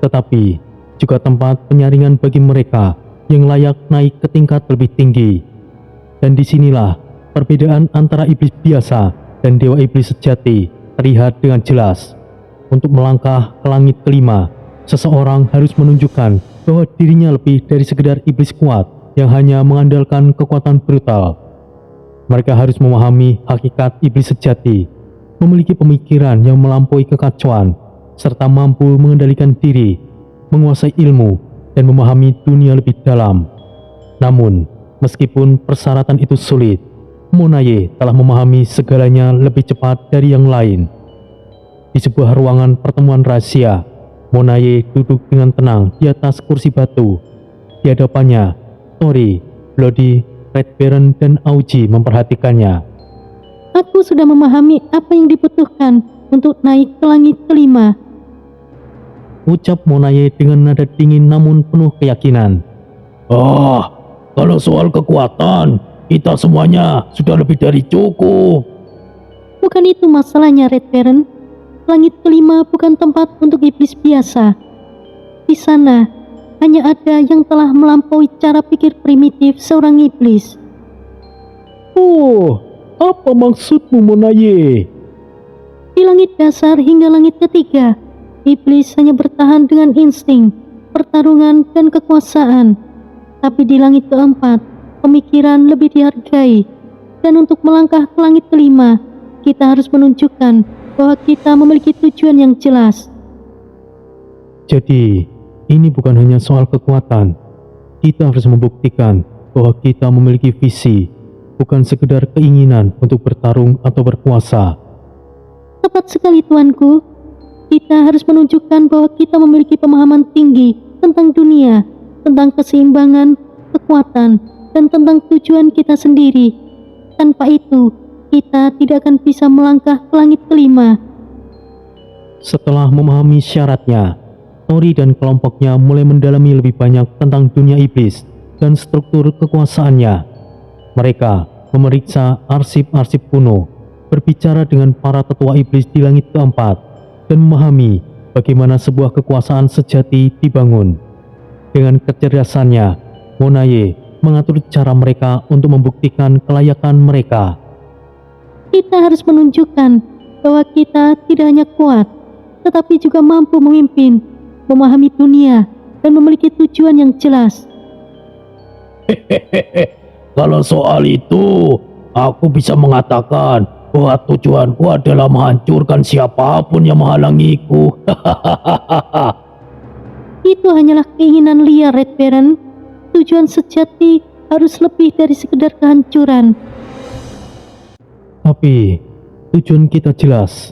tetapi juga tempat penyaringan bagi mereka yang layak naik ke tingkat lebih tinggi. Dan disinilah perbedaan antara iblis biasa dan Dewa Iblis sejati terlihat dengan jelas. Untuk melangkah ke langit kelima, seseorang harus menunjukkan bahwa dirinya lebih dari sekedar iblis kuat yang hanya mengandalkan kekuatan brutal. Mereka harus memahami hakikat iblis sejati, memiliki pemikiran yang melampaui kekacauan, serta mampu mengendalikan diri, menguasai ilmu, dan memahami dunia lebih dalam. Namun, meskipun persyaratan itu sulit, Monaye telah memahami segalanya lebih cepat dari yang lain. Di sebuah ruangan pertemuan rahasia, Monaye duduk dengan tenang di atas kursi batu. Di hadapannya, Tori, Bloody, Red Baron, dan Auji memperhatikannya. Aku sudah memahami apa yang dibutuhkan untuk naik ke langit kelima. Ucap Monaye dengan nada dingin namun penuh keyakinan. Kalau soal kekuatan, kita semuanya sudah lebih dari cukup. Bukan itu masalahnya, Red Baron. Langit kelima bukan tempat untuk iblis biasa. Di sana, hanya ada yang telah melampaui cara pikir primitif seorang iblis. Apa maksudmu, Monaye? Di langit dasar hingga langit ketiga, iblis hanya bertahan dengan insting, pertarungan, dan kekuasaan. Tapi di langit keempat, pemikiran lebih dihargai. Dan untuk melangkah ke langit kelima, kita harus menunjukkan bahwa kita memiliki tujuan yang jelas. Jadi, ini bukan hanya soal kekuatan. Kita harus membuktikan bahwa kita memiliki visi, bukan sekedar keinginan untuk bertarung atau berkuasa. Tepat sekali, Tuanku. Kita harus menunjukkan bahwa kita memiliki pemahaman tinggi tentang dunia, tentang keseimbangan, kekuatan, dan tentang tujuan kita sendiri. Tanpa itu, kita tidak akan bisa melangkah ke langit kelima. Setelah memahami syaratnya, Tori dan kelompoknya mulai mendalami lebih banyak tentang dunia iblis dan struktur kekuasaannya. Mereka memeriksa arsip-arsip kuno, berbicara dengan para tetua iblis di langit keempat, dan memahami bagaimana sebuah kekuasaan sejati dibangun. Dengan kecerdasannya, Monaye mengatur cara mereka untuk membuktikan kelayakan mereka. Kita harus menunjukkan bahwa kita tidak hanya kuat, tetapi juga mampu memimpin, memahami dunia, dan memiliki tujuan yang jelas. Kalau soal itu, aku bisa mengatakan bahwa tujuanku adalah menghancurkan siapapun yang menghalangiku. Itu hanyalah keinginan liar, Red Baron. Tujuan sejati harus lebih dari sekedar kehancuran. Tapi tujuan kita jelas.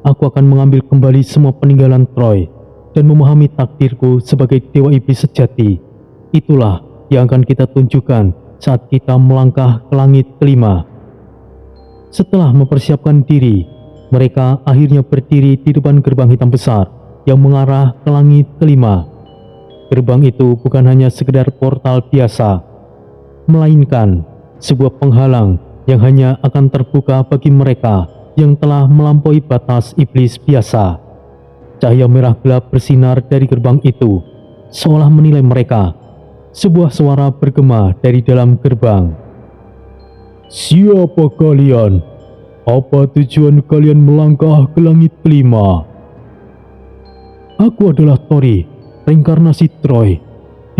Aku akan mengambil kembali semua peninggalan Troy dan memahami takdirku sebagai Dewa Iblis sejati. Itulah yang akan kita tunjukkan saat kita melangkah ke langit kelima. Setelah mempersiapkan diri, mereka akhirnya berdiri di depan gerbang hitam besar yang mengarah ke langit kelima. Gerbang itu bukan hanya sekedar portal biasa, melainkan sebuah penghalang yang hanya akan terbuka bagi mereka yang telah melampaui batas iblis biasa. Cahaya merah gelap bersinar dari gerbang itu, seolah menilai mereka. Sebuah suara bergema dari dalam gerbang. Siapa kalian? Apa tujuan kalian melangkah ke langit kelima? Aku adalah Tori, reinkarnasi Troy,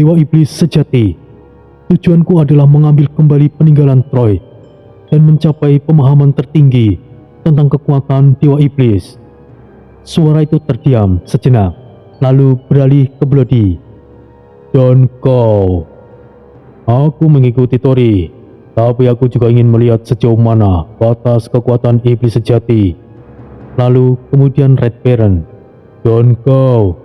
Dewa Iblis sejati. Tujuanku adalah mengambil kembali peninggalan Troy dan mencapai pemahaman tertinggi tentang kekuatan Dewa Iblis. Suara itu terdiam sejenak, lalu beralih ke Bloody. Dan kau? Aku mengikuti Tori, tapi aku juga ingin melihat sejauh mana batas kekuatan iblis sejati. Lalu kemudian Red Baron. Dan kau?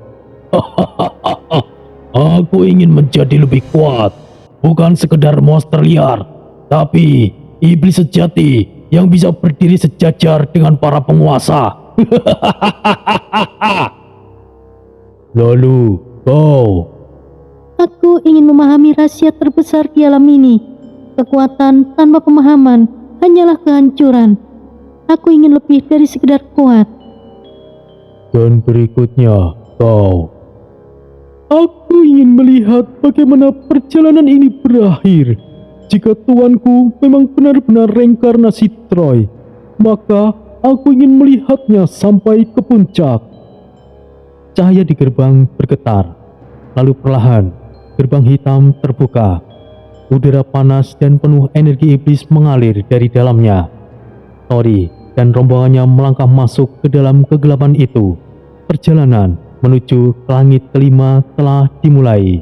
Aku ingin menjadi lebih kuat, bukan sekedar monster liar, tapi iblis sejati yang bisa berdiri sejajar dengan para penguasa. Lalu kau? Aku ingin memahami rahasia terbesar di alam ini. Kekuatan tanpa pemahaman hanyalah kehancuran. Aku ingin lebih dari sekedar kuat. Dan berikutnya kau? Aku ingin melihat bagaimana perjalanan ini berakhir. Jika tuanku memang benar-benar reinkarnasi Troy, maka aku ingin melihatnya sampai ke puncak. Cahaya di gerbang bergetar, lalu perlahan gerbang hitam terbuka. Udara panas dan penuh energi iblis mengalir dari dalamnya. Tori dan rombongannya melangkah masuk ke dalam kegelapan itu. Perjalanan menuju ke langit kelima telah dimulai.